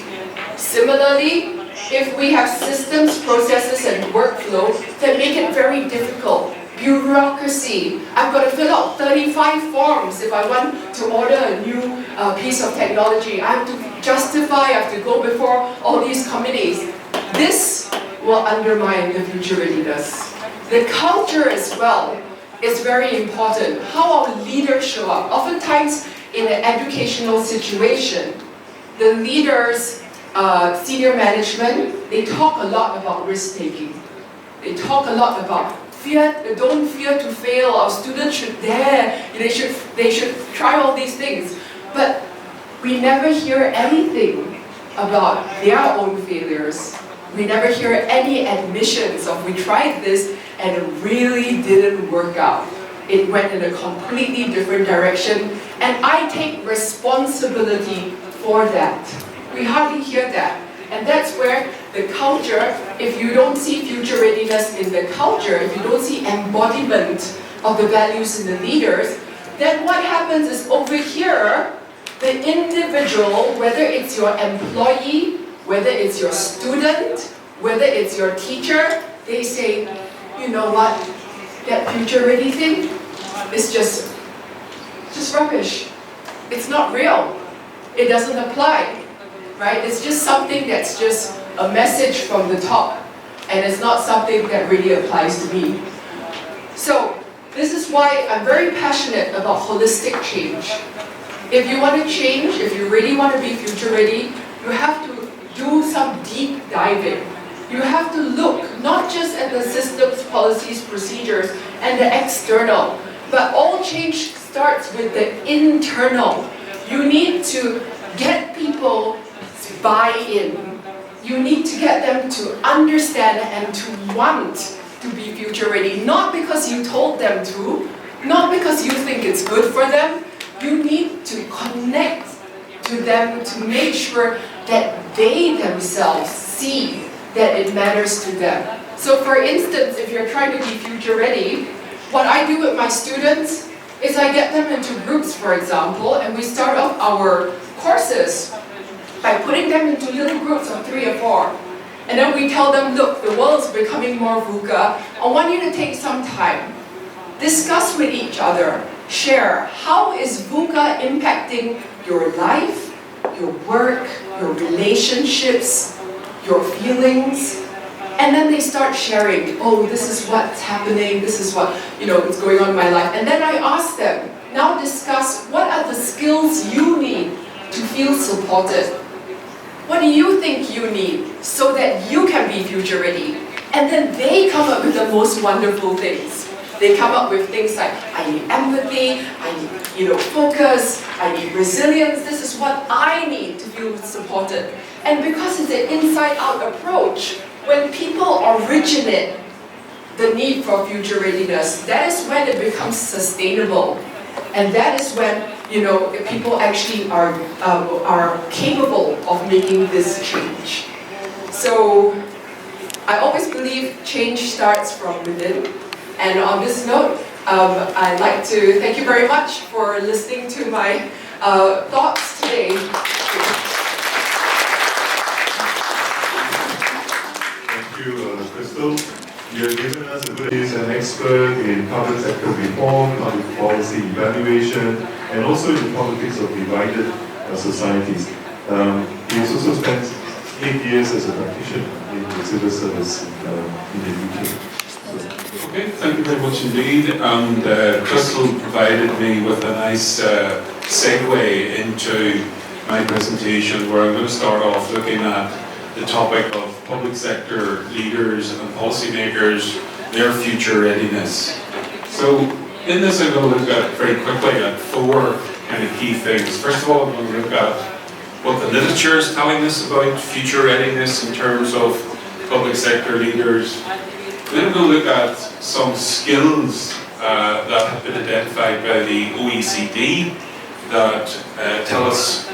Similarly, if we have systems, processes, and workflow that make it very difficult, bureaucracy, I've got to fill out 35 forms if I want to order a new piece of technology. I have to justify, I have to go before all these committees. This will undermine the future readiness. The culture as well is very important. How our leaders show up. Oftentimes in an educational situation, the leaders, senior management, they talk a lot about risk-taking. They talk a lot about don't fear to fail, our students should dare, they should try all these things. But we never hear anything about their own failures. We never hear any admissions of we tried this and it really didn't work out. It went in a completely different direction and I take responsibility for that. We hardly hear that. And that's where the culture, if you don't see future readiness in the culture, if you don't see embodiment of the values in the leaders, then what happens is over here, the individual, whether it's your employee, whether it's your student, whether it's your teacher, they say, you know what, that future ready thing is just rubbish. It's not real. it doesn't apply, right? It's just something that's just a message from the top, and it's not something that really applies to me. So this is why I'm very passionate about holistic change. If you want to change, if you really want to be future ready, you have to do some deep diving. You have to look not just at the systems, policies, procedures, and the external, but all change starts with the internal. You need to get people buy-in. You need to get them to understand and to want to be future ready, not because you told them to, not because you think it's good for them. You need to connect to them to make sure that they themselves see that it matters to them. So for instance, if you're trying to be future ready, what I do with my students is I get them into groups, for example, and we start off our courses by putting them into little groups of 3 or 4. And then we tell them, look, the world's becoming more VUCA. I want you to take some time. Discuss with each other. Share. How is VUCA impacting your life, your work, your relationships, your feelings? And then they start sharing, oh, this is what's happening, this is what, is going on in my life. And then I ask them, now discuss what are the skills you need to feel supported. What do you think you need so that you can be future ready? And then they come up with the most wonderful things. They come up with things like, I need empathy, I need focus, I need resilience. This is what I need to feel supported. And because it's an inside-out approach, when people originate the need for future readiness, that is when it becomes sustainable. And that is when people actually are capable of making this change. So I always believe change starts from within. And on this note, I'd like to thank you very much for listening to my thoughts today. Thank you, Crystal. You've given us a good is an expert in public sector reform, public policy evaluation, and also in the politics of divided societies. He has also spent 8 years as a practitioner in the civil service in the UK. Okay, thank you very much indeed. And Crystal provided me with a nice segue into my presentation, where I'm going to start off looking at the topic of public sector leaders and policymakers, their future readiness. So in this I'm going to look at very quickly at 4 kind of key things. First of all, I'm going to look at what the literature is telling us about future readiness in terms of public sector leaders. Then I'm going to look at some skills that have been identified by the OECD that tell us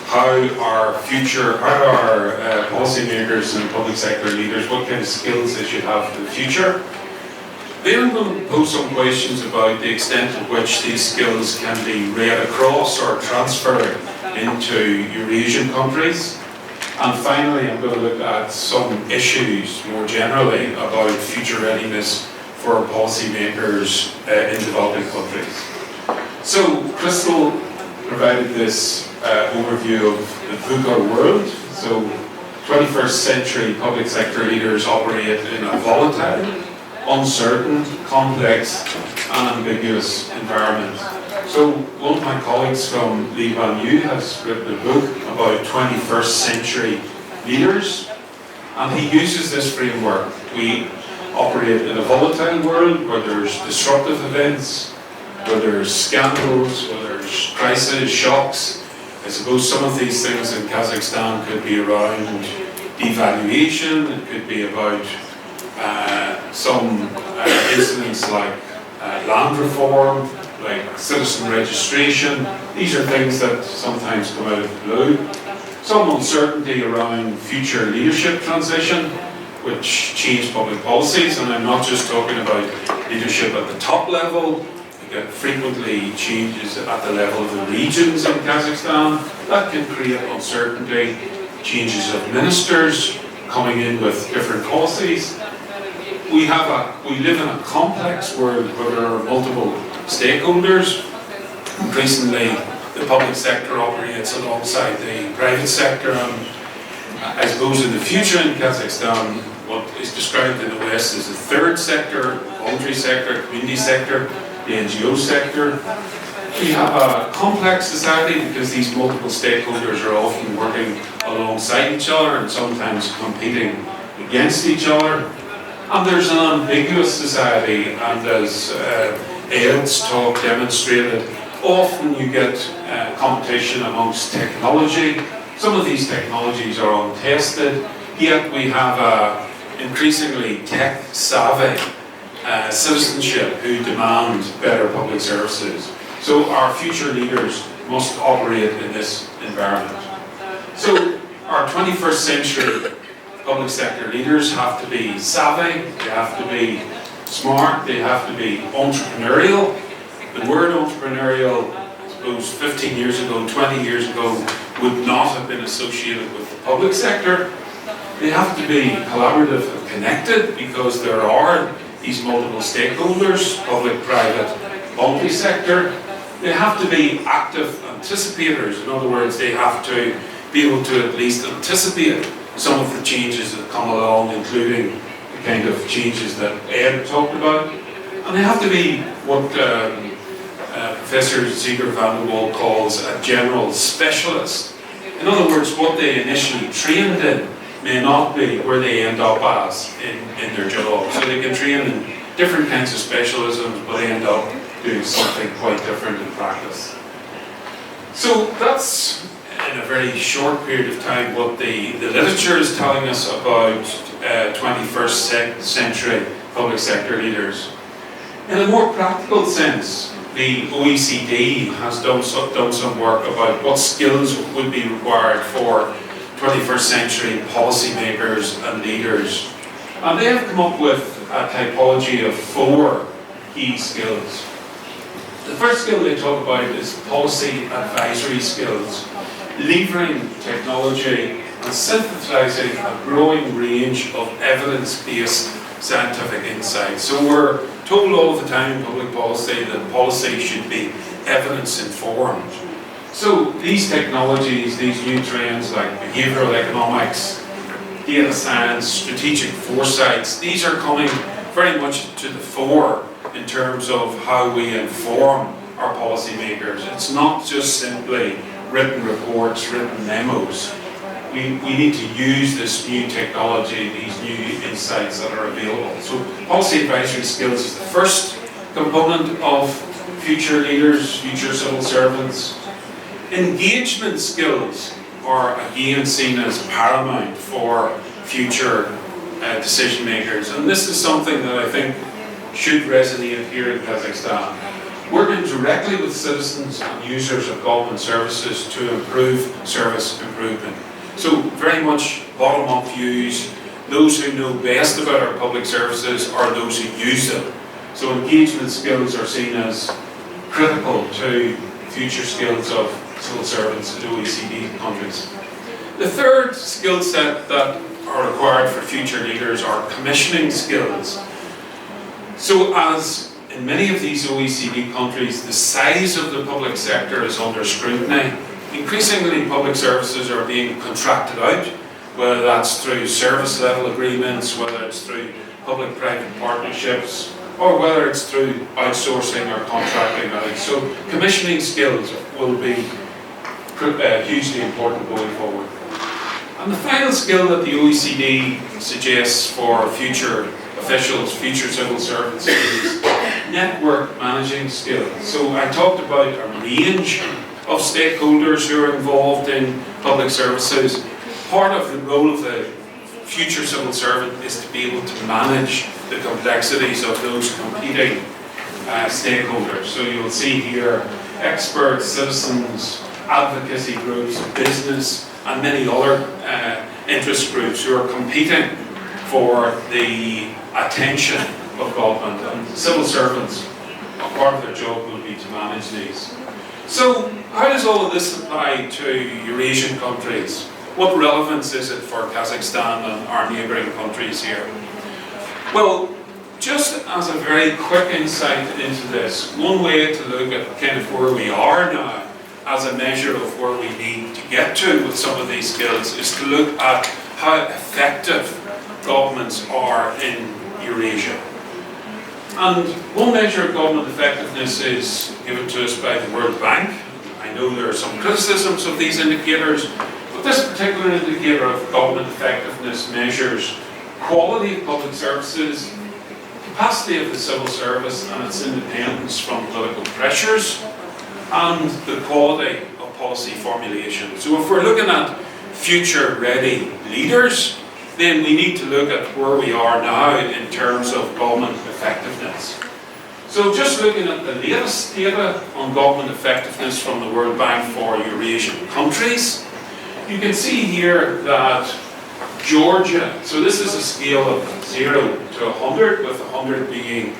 how our policymakers and public sector leaders, what kind of skills they should have for the future. Then I'm going to pose some questions about the extent to which these skills can be read across or transferred into Eurasian countries. And finally, I'm going to look at some issues more generally about future readiness for policymakers in developing countries. So, Crystal provided this overview of the VUCA world. So, 21st century public sector leaders operate in a volatile, uncertain, complex, and ambiguous environment. So, one of my colleagues from Lim-Lange has written a book about 21st century leaders, and he uses this framework. We operate in a volatile world where there's disruptive events, where there's scandals, where there's crises, shocks. I suppose some of these things in Kazakhstan could be around devaluation, it could be about some incidents like land reform, like citizen registration. These are things that sometimes come out of the blue. Some uncertainty around future leadership transition, which change public policies, and I'm not just talking about leadership at the top level. You get frequently changes at the level of the regions in Kazakhstan. That can create uncertainty, changes of ministers coming in with different policies. We live in a complex world where there are multiple stakeholders. Increasingly, the public sector operates alongside the private sector. And I suppose in the future in Kazakhstan, what is described in the West as the third sector, voluntary sector, community sector, the NGO sector. We have a complex society because these multiple stakeholders are often working alongside each other and sometimes competing against each other. And there's an ambiguous society, and as Ed's talk demonstrated, often you get competition amongst technology. Some of these technologies are untested, yet we have a increasingly tech-savvy citizenship who demand better public services. So our future leaders must operate in this environment. So our 21st century public sector leaders have to be savvy, they have to be smart, they have to be entrepreneurial. The word entrepreneurial, I suppose 15 years ago, 20 years ago, would not have been associated with the public sector. They have to be collaborative and connected because there are these multiple stakeholders, public, private, multi-sector. They have to be active anticipators. In other words, they have to be able to at least anticipate some of the changes that come along, including the kind of changes that Ed talked about. And they have to be what Professor Zhakypova calls a general specialist. In other words, what they initially trained in may not be where they end up as in their job. So they can train in different kinds of specialisms, but they end up doing something quite different in practice. So that's, in a very short period of time, what the literature is telling us about 21st century public sector leaders. In a more practical sense, the OECD has done some work about what skills would be required for 21st century policymakers and leaders. And they have come up with a typology of 4 key skills. The first skill they talk about is policy advisory skills, levering technology and synthesizing a growing range of evidence-based scientific insights. So we're told all the time in public policy that policy should be evidence-informed. So these technologies, these new trends like behavioral economics, data science, strategic foresights, these are coming very much to the fore in terms of how we inform our policymakers. It's not just simply written reports, written memos. We need to use this new technology, these new insights that are available. So policy advisory skills is the first component of future leaders, future civil servants. Engagement skills are again seen as paramount for future decision makers, and this is something that I think should resonate here in Kazakhstan. Working directly with citizens and users of government services to improve service improvement. So very much bottom-up views. Those who know best about our public services are those who use them. So engagement skills are seen as critical to future skills of civil servants in OECD countries. The third skill set that are required for future leaders are commissioning skills. So as in many of these OECD countries, the size of the public sector is under scrutiny. Increasingly, public services are being contracted out, whether that's through service level agreements, whether it's through public-private partnerships, or whether it's through outsourcing or contracting out. So commissioning skills will be hugely important going forward. And the final skill that the OECD suggests for future officials, future civil servants, is network managing skills. So I talked about a range of stakeholders who are involved in public services. Part of the role of the future civil servant is to be able to manage the complexities of those competing stakeholders. So you'll see here experts, citizens, advocacy groups, business, and many other interest groups who are competing for the attention of government. And civil servants, a part of their job will be to manage these. So how does all of this apply to Eurasian countries? What relevance is it for Kazakhstan and our neighbouring countries here? Well, just as a very quick insight into this, one way to look at kind of where we are now as a measure of where we need to get to with some of these skills is to look at how effective governments are in Eurasia. And one measure of government effectiveness is given to us by the World Bank. I know there are some criticisms of these indicators, but this particular indicator of government effectiveness measures quality of public services, capacity of the civil service and its independence from political pressures, and the quality of policy formulation. So if we're looking at future-ready leaders, then we need to look at where we are now in terms of government effectiveness. So just looking at the latest data on government effectiveness from the World Bank for Eurasian countries, you can see here that Georgia, so this is a scale of 0 to 100, with 100 being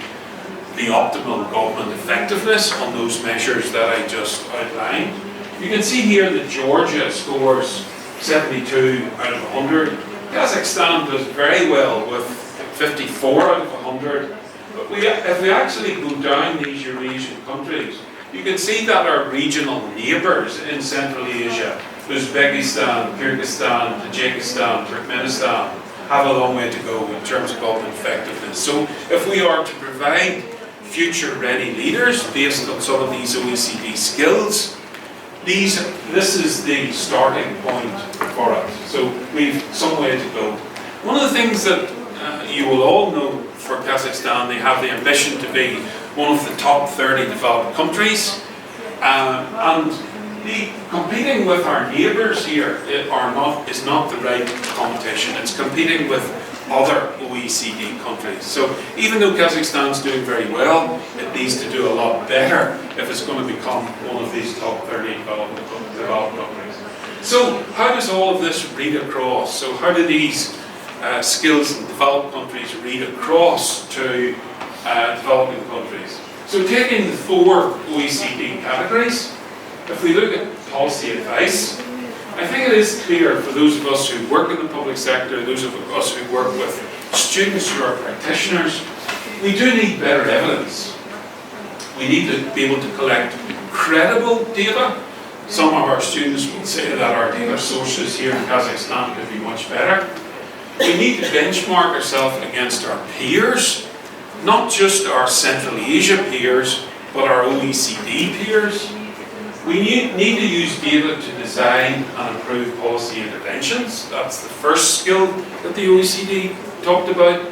the optimal government effectiveness on those measures that I just outlined. You can see here that Georgia scores 72 out of 100. Kazakhstan does very well with 54 out of 100. But if we actually go down these Eurasian countries, you can see that our regional neighbours in Central Asia, Uzbekistan, Kyrgyzstan, Tajikistan, Turkmenistan, have a long way to go in terms of government effectiveness. So if we are to provide future-ready leaders based on some of these OECD skills, this is the starting point for us. So we've some way to go. One of the things that you will all know for Kazakhstan, they have the ambition to be one of the top 30 developed countries, and competing with our neighbours here is not the right competition. It's competing with other OECD countries. So even though Kazakhstan's doing very well, it needs to do a lot better if it's going to become one of these top 30 developed countries. So how does all of this read across? So how do these skills in developed countries read across to developing countries? So taking the 4 OECD categories, if we look at policy advice, I think it is clear for those of us who work in the public sector, those of us who work with students who are practitioners, we do need better evidence. We need to be able to collect credible data. Some of our students will say that our data sources here in Kazakhstan could be much better. We need to benchmark ourselves against our peers, not just our Central Asia peers, but our OECD peers. We need to use data to design and improve policy interventions. That's the first skill that the OECD talked about.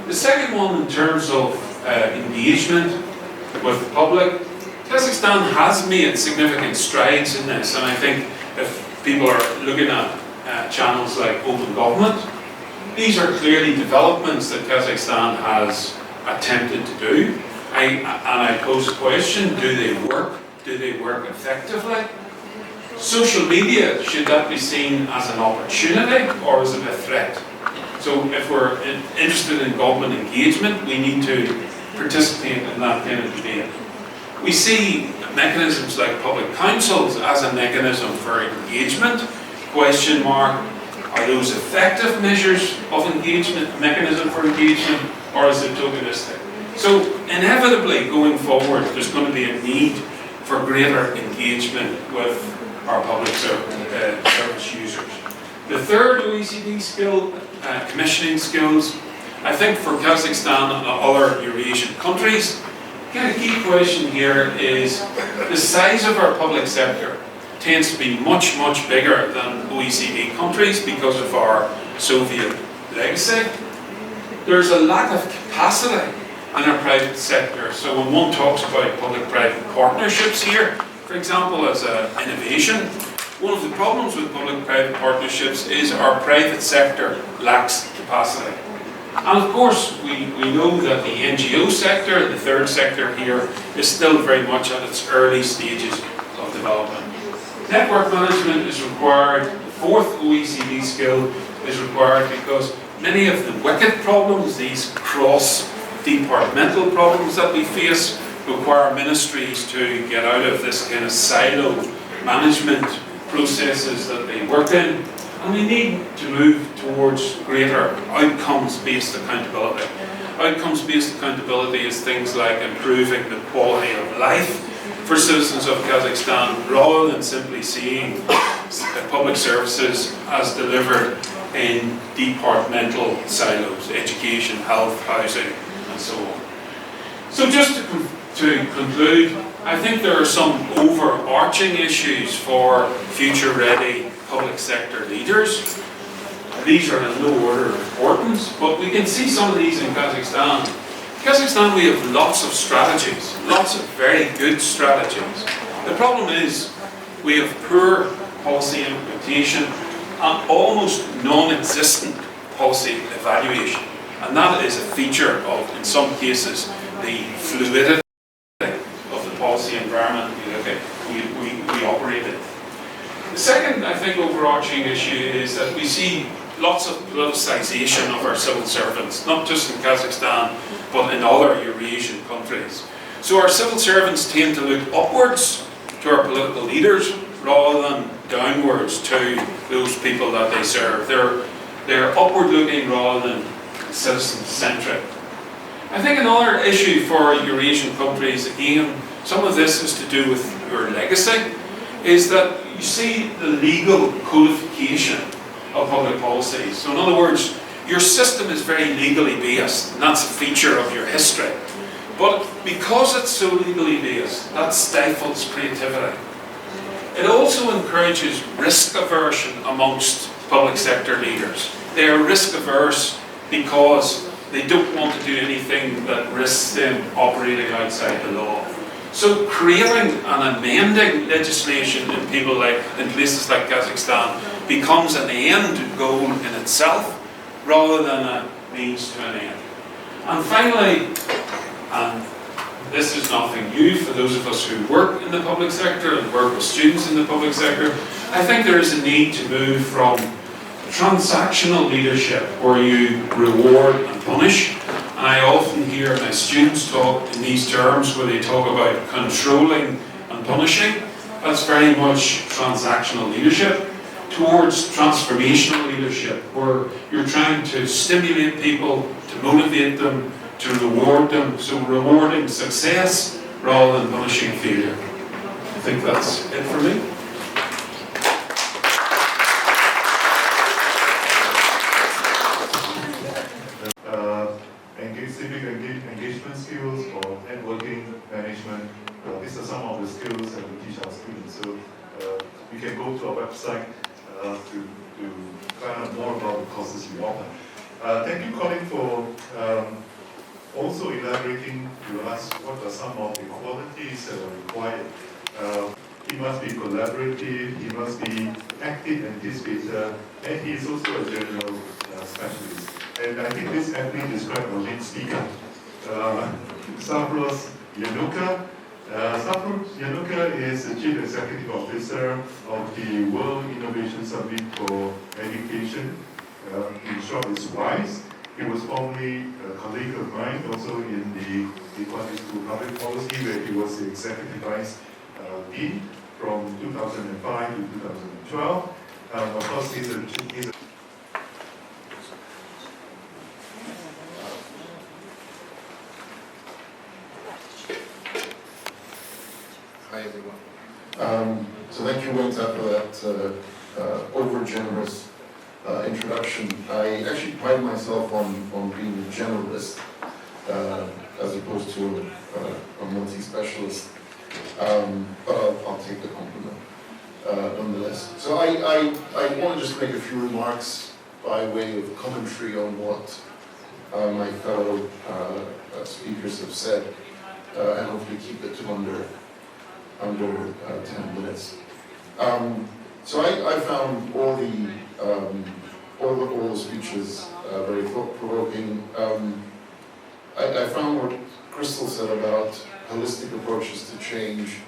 The second one, in terms of engagement with the public, Kazakhstan has made significant strides in this, and I think if people are looking at channels like Open Government, these are clearly developments that Kazakhstan has attempted to do. And I pose a question, do they work? Do they work effectively? Social media, should that be seen as an opportunity or is it a threat? So if we're interested in government engagement, we need to participate in that kind of debate. We see mechanisms like public councils as a mechanism for engagement. Question mark, are those effective measures of engagement, mechanism for engagement, or is it tokenistic? So inevitably going forward, there's going to be a need for greater engagement with our public service users. The third OECD skill, commissioning skills, I think for Kazakhstan and other Eurasian countries, the key question here is the size of our public sector tends to be much, much bigger than OECD countries because of our Soviet legacy. There's a lack of capacity in our private sector. So when one talks about public-private partnerships here, for example, as an innovation, one of the problems with public-private partnerships is our private sector lacks capacity. And of course, we know that the NGO sector, the third sector here, is still very much at its early stages of development. Network management is required. The fourth OECD skill is required because many of the wicked problems, these cross-departmental problems that we face, require ministries to get out of this kind of silo management processes that they work in. And we need to move towards greater outcomes-based accountability. Outcomes-based accountability is things like improving the quality of life for citizens of Kazakhstan, rather than simply seeing public services as delivered in departmental silos, education, health, housing, and so on. So just to conclude, I think there are some overarching issues for future-ready public sector leaders. These are in no order of importance, but we can see some of these in Kazakhstan. In Kazakhstan, we have lots of strategies, lots of very good strategies. The problem is we have poor policy implementation and almost non-existent policy evaluation. And that is a feature of, in some cases, the fluidity of the policy environment we operate in. The second, I think, overarching issue is that we see lots of politicization of our civil servants, not just in Kazakhstan, but in other Eurasian countries. So our civil servants tend to look upwards to our political leaders rather than downwards to those people that they serve. They're upward looking rather than citizen-centric. I think another issue for Eurasian countries, again, some of this is to do with your legacy, is that you see the legal codification of public policy. So in other words, your system is very legally based, and that's a feature of your history. But because it's so legally based, that stifles creativity. It also encourages risk aversion amongst public sector leaders. They are risk averse because they don't want to do anything that risks them operating outside the law. So creating and amending legislation in places like Kazakhstan becomes an end goal in itself rather than a means to an end. And finally, and this is nothing new for those of us who work in the public sector and work with students in the public sector, I think there is a need to move from transactional leadership where you reward and punish. And I often hear my students talk in these terms where they talk about controlling and punishing. That's very much transactional leadership, towards transformational leadership where you're trying to stimulate people, to motivate them, to reward them. So rewarding success rather than punishing failure. I think that's it for me. Civic engagement skills or networking management. These are some of the skills that we teach our students. So you can go to our website to find out more about the courses we offer. Thank you, Colin, for also elaborating to us what are some of the qualities that are required. He must be collaborative, he must be active anticipator, and he is also a general specialist. And I think this aptly described our main speaker, Stavros Yiannouka. Stavros Yiannouka is the Chief Executive Officer of the World Innovation Summit for Education. In short, it's WISE. He was formerly a colleague of mine, also in the Department of Public Policy, where he was the Executive Vice Dean from 2005 to 2012. Of course, he's a Hi everyone. So thank you, Weng, for that over-generous introduction. I actually pride myself on being a generalist as opposed to a multi-specialist, but I'll take the compliment nonetheless. So I want to just make a few remarks by way of commentary on what my fellow speakers have said, and hopefully keep it to under 10 minutes. So I found all the speeches very thought-provoking. I found what Crystal said about holistic approaches to change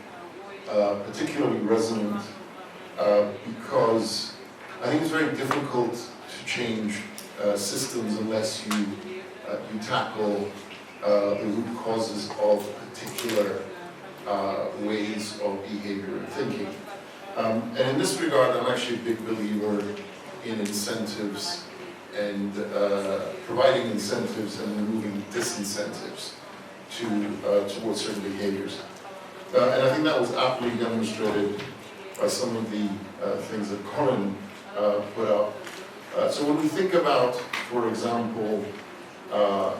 particularly resonant because I think it's very difficult to change systems unless you tackle the root causes of particular ways of behavior and thinking. And in this regard, I'm actually a big believer in incentives and providing incentives and removing disincentives towards certain behaviors. And I think that was aptly demonstrated by some of the things that Colin put out. So when we think about, for example,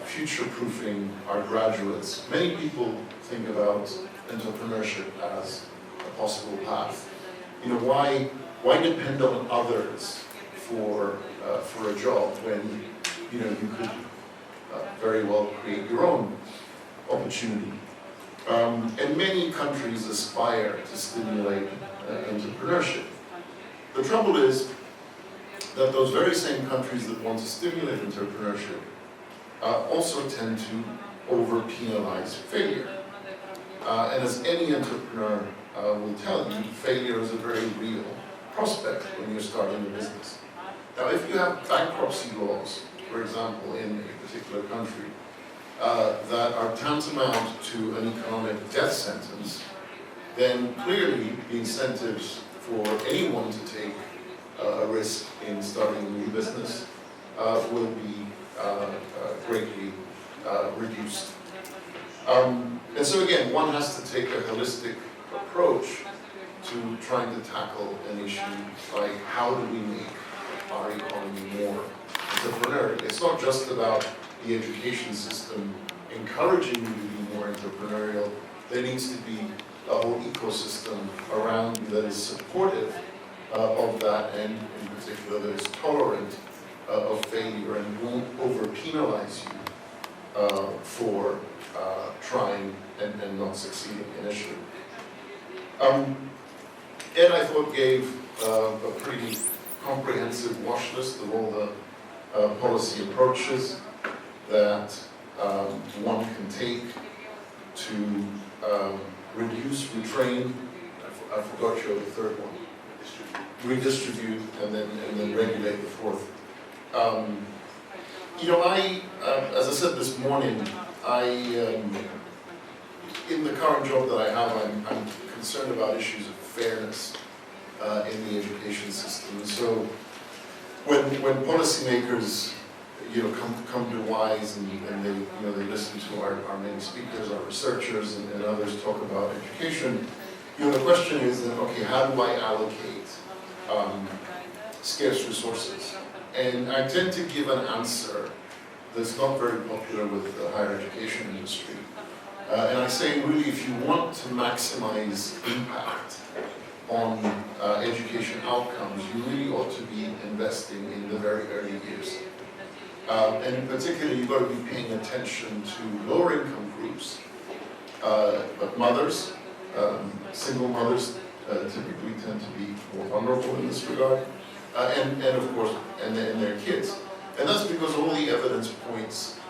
future-proofing our graduates, many people think about entrepreneurship as a possible path. You know, why depend on others for a job when, you know, you could very well create your own opportunity? And many countries aspire to stimulate entrepreneurship. The trouble is that those very same countries that want to stimulate entrepreneurship also tend to over-penalize failure. And as any entrepreneur will tell you, failure is a very real prospect when you're starting a business. Now, if you have bankruptcy laws, for example, in a particular country, that are tantamount to an economic death sentence, then clearly the incentives for anyone to take a risk in starting a new business will be greatly reduced. And so again, one has to take a holistic approach to trying to tackle an issue like how do we make our economy more entrepreneurial. It's not just about the education system encouraging you to be more entrepreneurial. There needs to be a whole ecosystem around you that is supportive of that, and in particular that is tolerant of failure and won't over-penalize you for trying and not succeeding initially. Ed, I thought, gave a pretty comprehensive wash list of all the policy approaches that one can take to reduce, retrain, I forgot your third one, redistribute, and then regulate the fourth. You know, as I said this morning, in the current job that I have, I'm concerned about issues of fairness in the education system. And so when policymakers, you know, come to WISE and they, you know, they listen to our many speakers, our researchers, and others talk about education, you know, the question is then, okay, how do I allocate scarce resources? And I tend to give an answer that's not very popular with the higher education industry. And I say, really, if you want to maximize impact on education outcomes, you really ought to be investing in the very early years. And in particular, you've got to be paying attention to lower income groups, but mothers, single mothers typically tend to be more vulnerable in this regard, and of course, and their kids. And that's because all the evidence points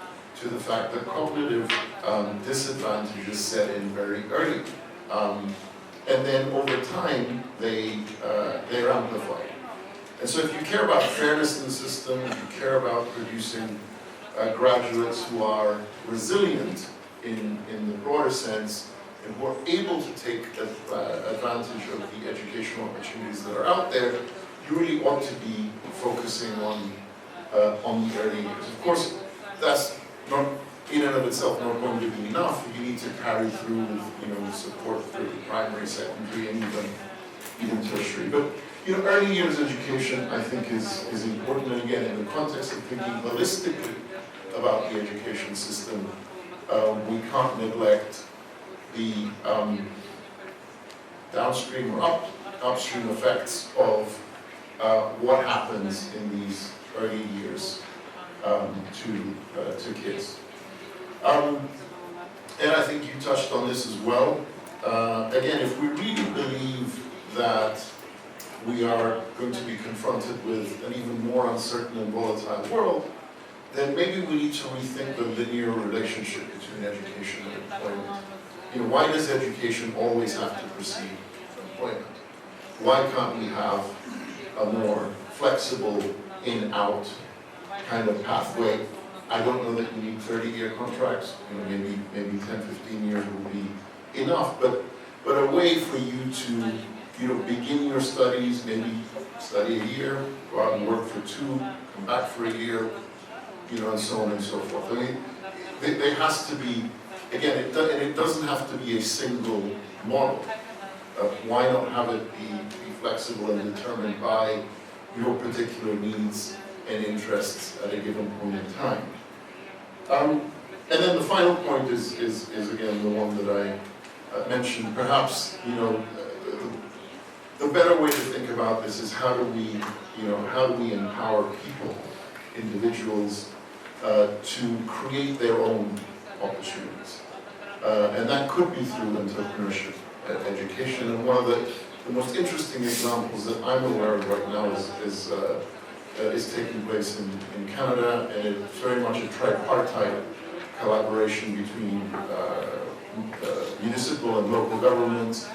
to the fact that cognitive disadvantages set in very early. And then over time, they're amplified. And so if you care about fairness in the system, if you care about producing graduates who are resilient in the broader sense, and who are able to take advantage of the educational opportunities that are out there, you really ought to be focusing on the early years. Of course, that's not in and of itself not going to be enough. You need to carry through with, you know, support through primary, secondary, and even tertiary. But you know, early years education, I think, is important. And again, in the context of thinking holistically about the education system, we can't neglect the downstream or upstream effects of what happens in these early years to kids. And I think you touched on this as well. Again, if we really believe that we are going to be confronted with an even more uncertain and volatile world, then maybe we need to rethink the linear relationship between education and employment. You know, why does education always have to precede employment? Why can't we have a more flexible in-out kind of pathway? I don't know that you need 30-year contracts. You know, maybe 10, 15 years will be enough, but a way for you to, you know, begin your studies, maybe study a year, go out and work for 2, come back for a year, you know, and so on and so forth. I mean, there has to be again, it doesn't have to be a single model. Why not have it be flexible and determined by your particular needs and interests at a given point in time? And then the final point is again the one that I mentioned. Perhaps, you know, the better way to think about this is how do we empower people, individuals, to create their own opportunities, and that could be through entrepreneurship, education. And one of the most interesting examples that I'm aware of right now is taking place in Canada, and it's very much a tripartite collaboration between municipal and local governments,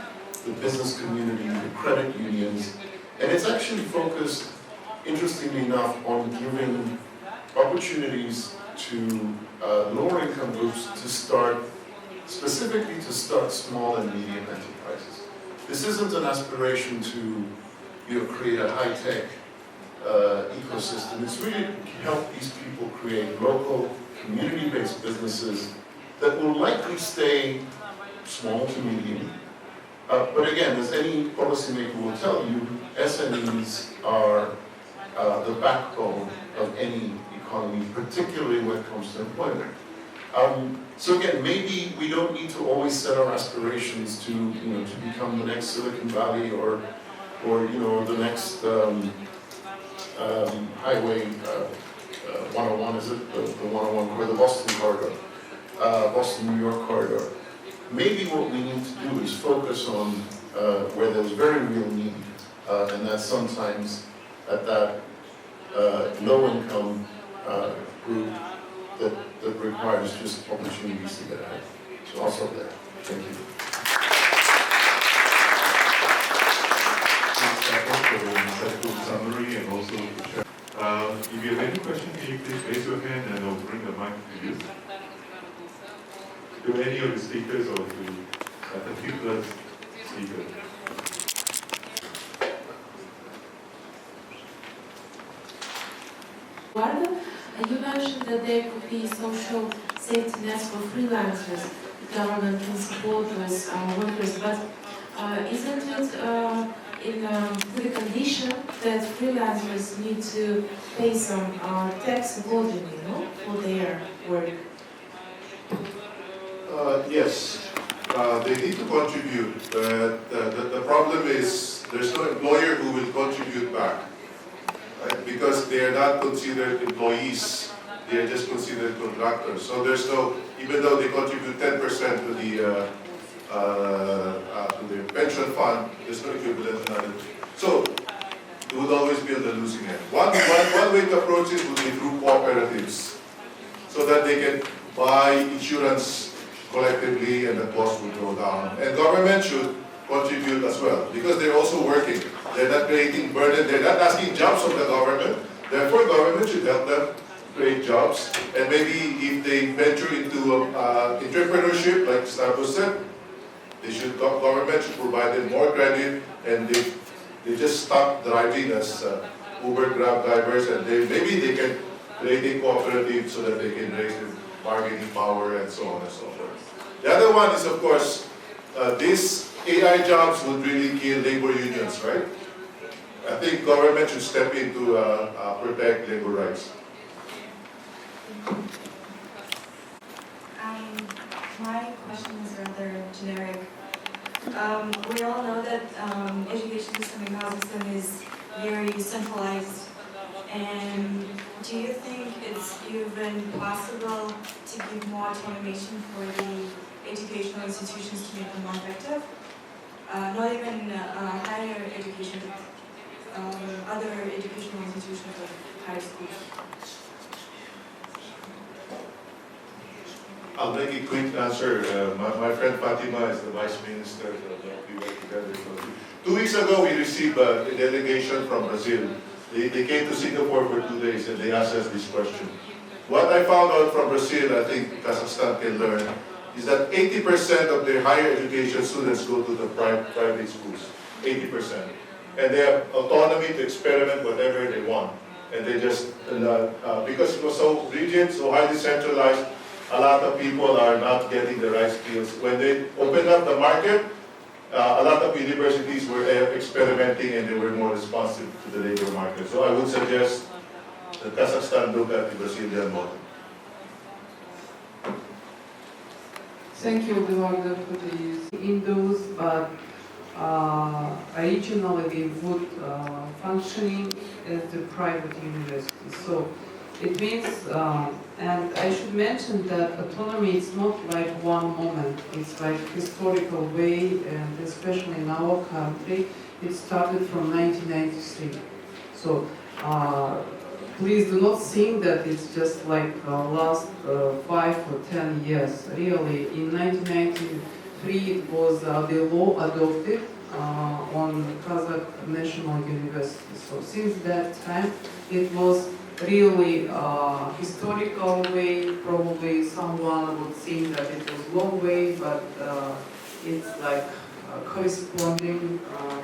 the business community, the credit unions, and it's actually focused, interestingly enough, on giving opportunities to lower income groups specifically to start small and medium enterprises. This isn't an aspiration to create a high-tech ecosystem. It's really to help these people create local, community-based businesses that will likely stay small to medium. But again, as any policymaker will tell you, SMEs are the backbone of any economy, particularly when it comes to employment. So again, maybe we don't need to always set our aspirations to become the next Silicon Valley or the next highway 101, is it the 101 or the Boston corridor, Boston-New York corridor. Maybe what we need to do is focus on where there's very real need, and that's sometimes at that low-income group that requires just opportunities to get ahead. So I'll stop there. Thank you. For the insightful summary and also to share. If you have any questions, can you please raise your hand and I'll bring the mic to you. To any of the speakers or to a particular speaker. Eduardo, you mentioned that there could be social safety nets for freelancers. The government can support those workers, but isn't it with the condition that freelancers need to pay some tax accordingly, for their work? Yes, they need to contribute, but the problem is there's no employer who will contribute back, right? Because they are not considered employees, they are just considered contractors. So there's no, even though they contribute 10% to the pension fund, there's no equivalent. So it would always be on the losing end. One way to approach it would be through cooperatives, so that they can buy insurance collectively and the cost will go down. And government should contribute as well, because they're also working. They're not creating burden, they're not asking jobs from the government. Therefore, government should help them create jobs. And maybe if they venture into entrepreneurship, like Stavros said, government should provide them more credit, and they just stop driving as Uber, Grab drivers, and maybe they can create a cooperative so that they can raise their bargaining power and so on and so forth. The other one is, of course, these AI jobs would really kill labor unions, right? I think government should step in to protect labor rights. My question is rather generic. We all know that education system in Kazakhstan is very centralized. And do you think it's even possible to give more automation for the educational institutions to make them more effective? Not even higher education, but other educational institutions like high schools. I'll make a quick answer. My friend Fatima is the Vice Minister that we work together. 2 weeks ago, we received a delegation from Brazil. They came to Singapore for 2 days and they asked us this question. What I found out from Brazil, I think Kazakhstan can learn, is that 80% of their higher education students go to the private schools. 80%. And they have autonomy to experiment whatever they want. And they just, because it was so rigid, so highly centralized, a lot of people are not getting the right skills. When they opened up the market, a lot of universities were experimenting and they were more responsive to the labor market. So I would suggest that Kazakhstan look at the Brazilian model. Thank you, Eduardo, for these indoors, but originally they would functioning as the private university. So it means, and I should mention that autonomy is not like one moment, it's like historical way, and especially in our country, it started from 1993. So please do not think that it's just like last 5 or 10 years. Really, in 1993 it was the law adopted on Kazakh National University. So since that time it was really historical way. Probably someone would think that it was long way, but it's like corresponding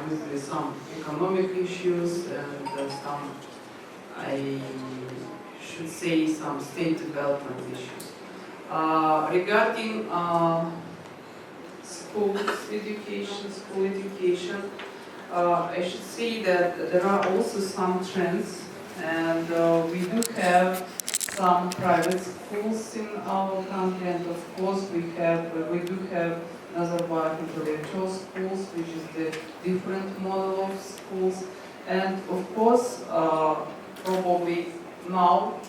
with some economic issues and some, I should say, some state development issues. Regarding school education, I should say that there are also some trends, and we do have some private schools in our country, and of course we do have Nazarbayev intellectual schools, which is the different model of schools, and of course probably now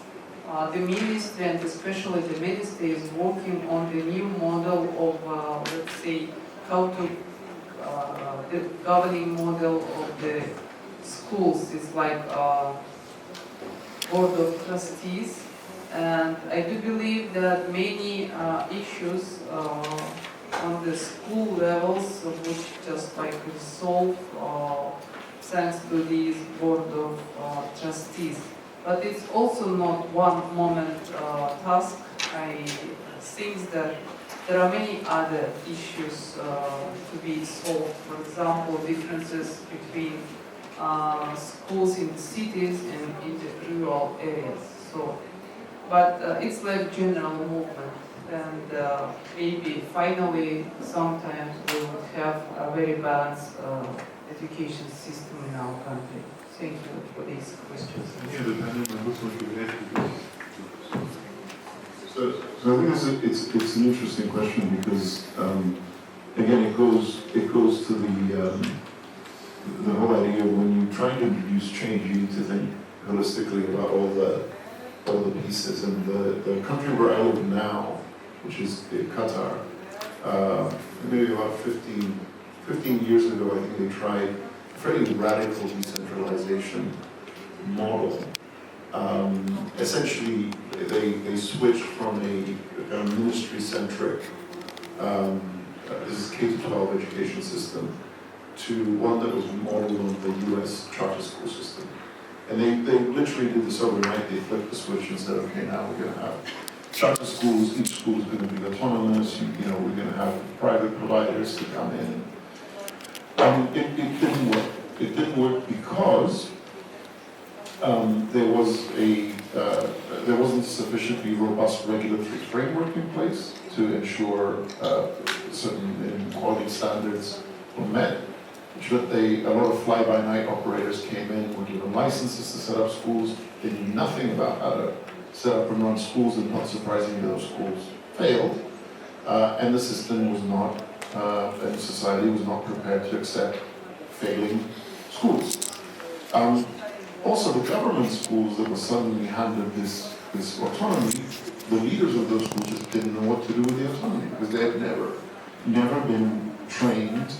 the ministry, and especially the ministry, is working on the new model of, let's say, how to, the governing model of the schools is like board of trustees, and I do believe that many issues on the school levels, which just like resolve thanks to these board of trustees. But it's also not one moment task. I think that there are many other issues to be solved. For example, differences between schools in the cities and in the rural areas. So, but it's like general movement, and maybe finally sometimes we will have a very balanced education system in our country. Thank you for these questions. So I think it's an interesting question because again it goes to the whole idea of when you try to introduce change, you need to think holistically about all the pieces. And the country where I live now, which is Qatar, maybe about 15 years ago, I think they tried a fairly radical decentralization model. Essentially, they switched from a ministry-centric, this is K-12 education system, to one that was modeled on the US charter school system. And they literally did this overnight. They flipped the switch and said, okay, now we're going to have charter schools. Each school is going to be autonomous. We're going to have private providers to come in. It didn't work. It didn't work because there wasn't a sufficiently robust regulatory framework in place to ensure certain quality standards were met. A lot of fly-by-night operators came in, were given licenses to set up schools. They knew nothing about how to set up and run schools, and not surprisingly, those schools failed. And the system was not, and society was not prepared to accept failing schools. Also, the government schools that were suddenly handed this autonomy, the leaders of those schools just didn't know what to do with the autonomy because they had never been trained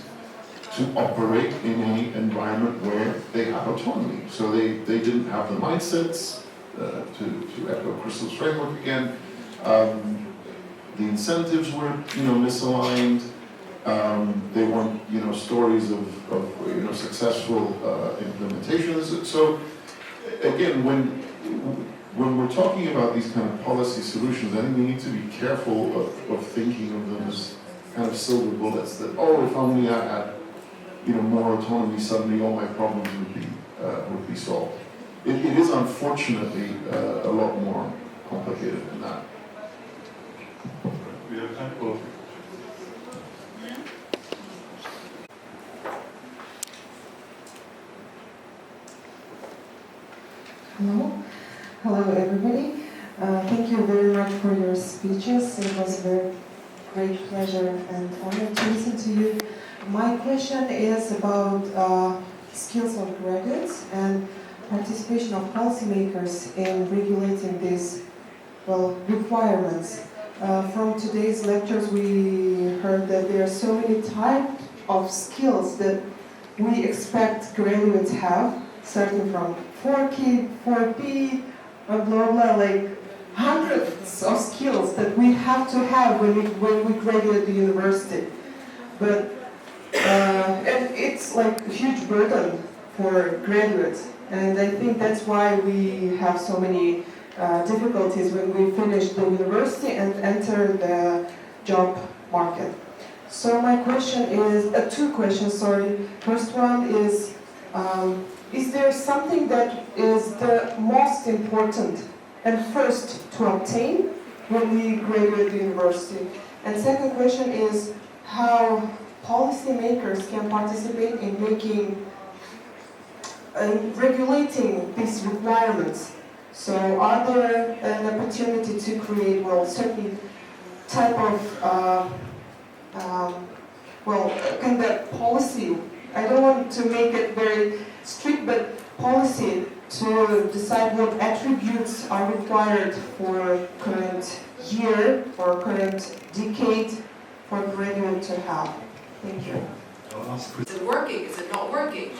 to operate in any environment where they have autonomy. So they didn't have the mindsets, to echo Crystal's framework again. The incentives were, misaligned. They weren't, stories of successful implementations. So again, when we're talking about these kind of policy solutions, I think we need to be careful of thinking of them as kind of silver bullets that, if only I had more autonomy, suddenly all my problems would be solved. It is unfortunately a lot more complicated than that. Hello. Hello, everybody. Thank you very much for your speeches. It was a very great pleasure and honor to listen to you. My question is about skills of graduates and participation of policymakers in regulating these, requirements. From today's lectures, we heard that there are so many types of skills that we expect graduates have, starting from 4K, 4P, blah, blah, like hundreds of skills that we have to have when we graduate the university. But, and it's like a huge burden for graduates. And I think that's why we have so many difficulties when we finish the university and enter the job market. So my question is, two questions, sorry. First one is there something that is the most important and first to obtain when we graduate the university? And second question is how policymakers can participate in regulating these requirements. So are there an opportunity to create, certain type of kind of policy? I don't want to make it very strict, but policy to decide what attributes are required for current year or current decade for graduate to have. Thank you. Is it working? Is it not working?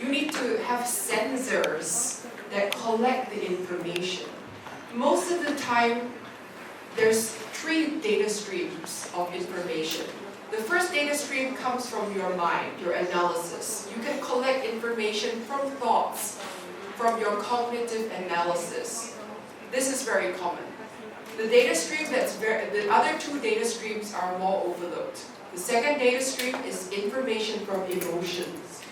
You need to have sensors that collect the information. Most of the time, there's 3 data streams of information. The first data stream comes from your mind, your analysis. You can collect information from thoughts, from your cognitive analysis. This is very common. The data stream the other 2 data streams are more overlooked. The second data stream is information from emotions.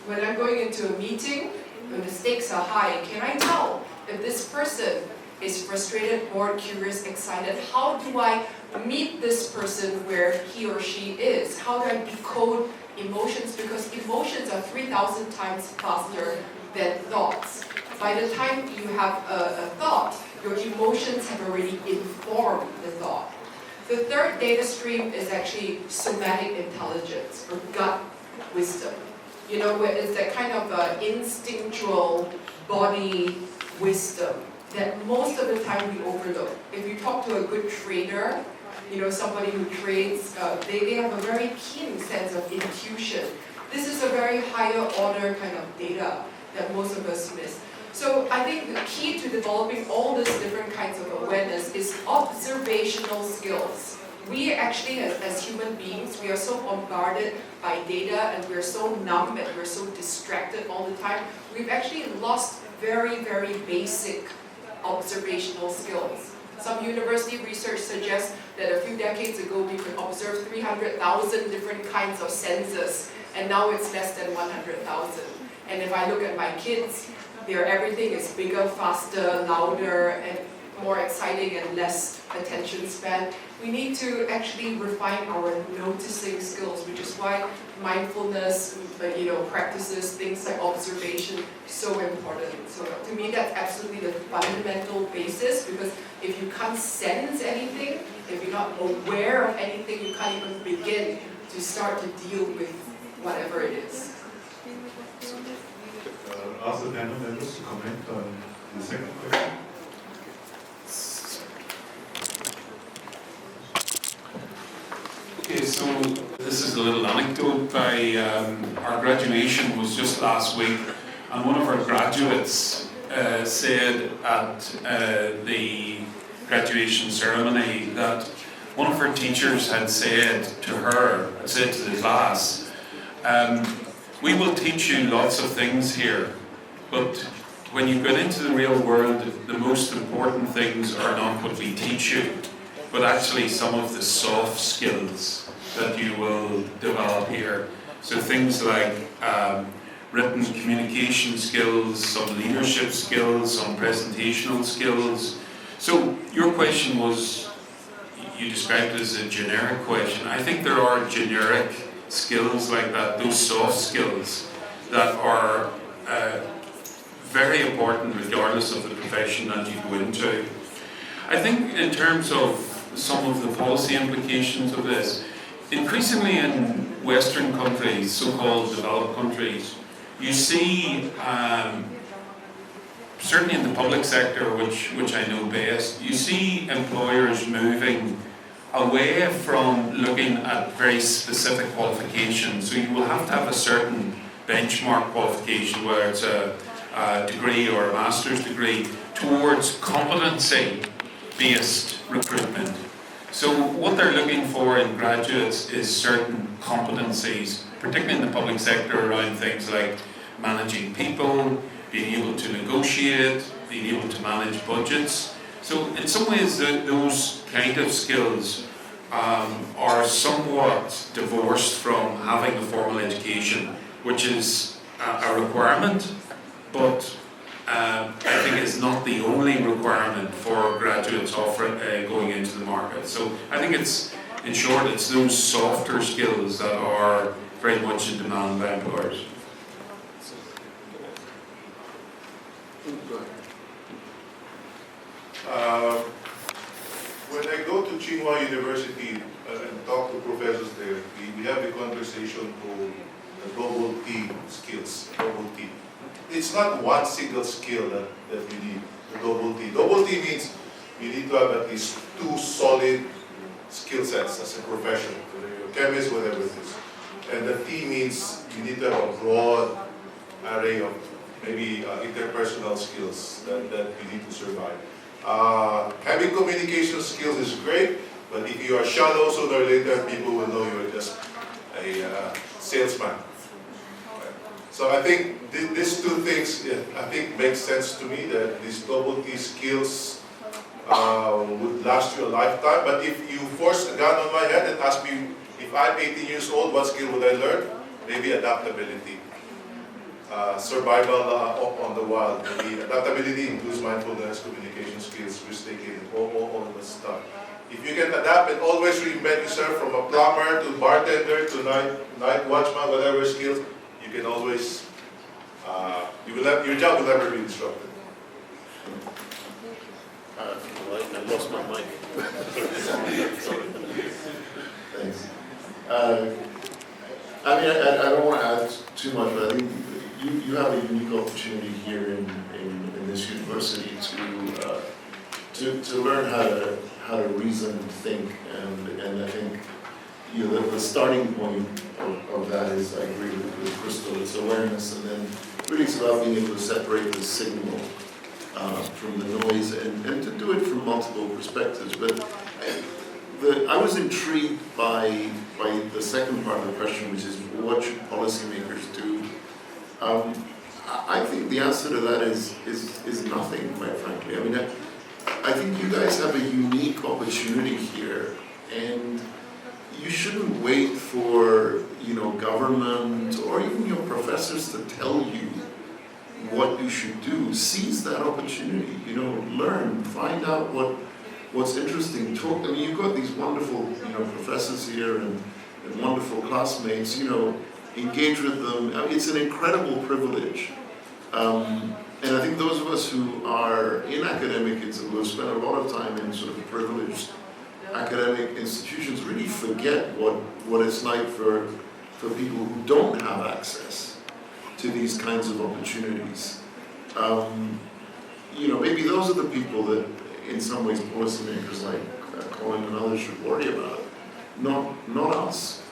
When I'm going into a meeting, when the stakes are high, can I tell if this person is frustrated, bored, curious, excited? How do I meet this person where he or she is? How do I decode emotions? Because emotions are 3,000 times faster than thoughts. By the time you have a thought, your emotions have already informed the thought. The third data stream is actually somatic intelligence, or gut wisdom. You know, it's that kind of instinctual body wisdom that most of the time we overlook. If you talk to a good trader, you know, somebody who trades, they have a very keen sense of intuition. This is a very higher order kind of data that most of us miss. So I think the key to developing all these different kinds of awareness is observational skills. We actually, as human beings, we are so bombarded by data and we're so numb and we're so distracted all the time. We've actually lost very, very basic observational skills. Some university research suggests that a few decades ago we could observe 300,000 different kinds of senses, and now it's less than 100,000. And if I look at my kids, everything is bigger, faster, louder, and more exciting and less attention span. We need to actually refine our noticing skills, which is why mindfulness, practices, things like observation, so important. So to me, that's absolutely the fundamental basis, because if you can't sense anything, if you're not aware of anything, you can't even begin to start to deal with whatever it is. Ask the panel members to comment on the second question. Okay, so this is a little anecdote. Our graduation was just last week, and one of our graduates said at the graduation ceremony that one of her teachers had said to the class, we will teach you lots of things here, but when you get into the real world, the most important things are not what we teach you, but actually some of the soft skills that you will develop here. So things like written communication skills, some leadership skills, some presentational skills. So your question was, you described it as a generic question. I think there are generic skills like that, those soft skills that are very important regardless of the profession that you go into. I think in terms of some of the policy implications of this, increasingly in Western countries, so-called developed countries, you see, certainly in the public sector, which I know best, you see employers moving away from looking at very specific qualifications. So you will have to have a certain benchmark qualification, whether it's a degree or a master's degree, towards competency-based recruitment. So what they're looking for in graduates is certain competencies, particularly in the public sector, around things like managing people, being able to negotiate, being able to manage budgets. So in some ways those kind of skills are somewhat divorced from having a formal education, which is a requirement, but I think it's not the only requirement for graduates going into the market. So I think it's, in short, it's those softer skills that are very much in demand by employers. When I go to Tsinghua University and talk to professors there, we have a conversation called the double T skills, double T. It's not one single skill that we need, the double T. Double T means you need to have at least 2 solid skill sets as a profession, whether you're a chemist, whatever it is. And the T means you need to have a broad array of maybe interpersonal skills that you need to survive. Having communication skills is great, but if you are shallow, sooner or later people will know you're just a salesman. So I think these 2 things, I think, make sense to me, that these double T skills would last you a lifetime. But if you force a gun on my head and ask me, if I'm 18 years old, what skill would I learn? Maybe adaptability. Survival on the wild. Maybe adaptability includes mindfulness, communication skills, risk-taking, all of that stuff. If you can adapt and always reinvent yourself, from a plumber to bartender to night watchman, whatever skills, you can always, your job will never be disrupted. I lost my mic. Thanks. I mean, I don't want to add too much, but I think you have a unique opportunity here in this university to learn how to reason, think, and I think the starting point of that is, I agree with Crystal, it's awareness, and then really it's about being able to separate the signal from the noise and to do it from multiple perspectives. But I was intrigued by the second part of the question, which is what should policymakers do? I think the answer to that is nothing, quite frankly. I mean, I think you guys have a unique opportunity here, and you shouldn't wait for government or even your professors to tell you what you should do. Seize that opportunity. Learn, find out what's interesting. Talk. I mean, you've got these wonderful professors here and wonderful classmates. Engage with them. It's an incredible privilege. And I think those of us who are in academic, who have spent a lot of time in sort of privileged academic institutions, really forget what it's like for people who don't have access to these kinds of opportunities. Maybe those are the people that, in some ways, policymakers like Colin and others should worry about, not us.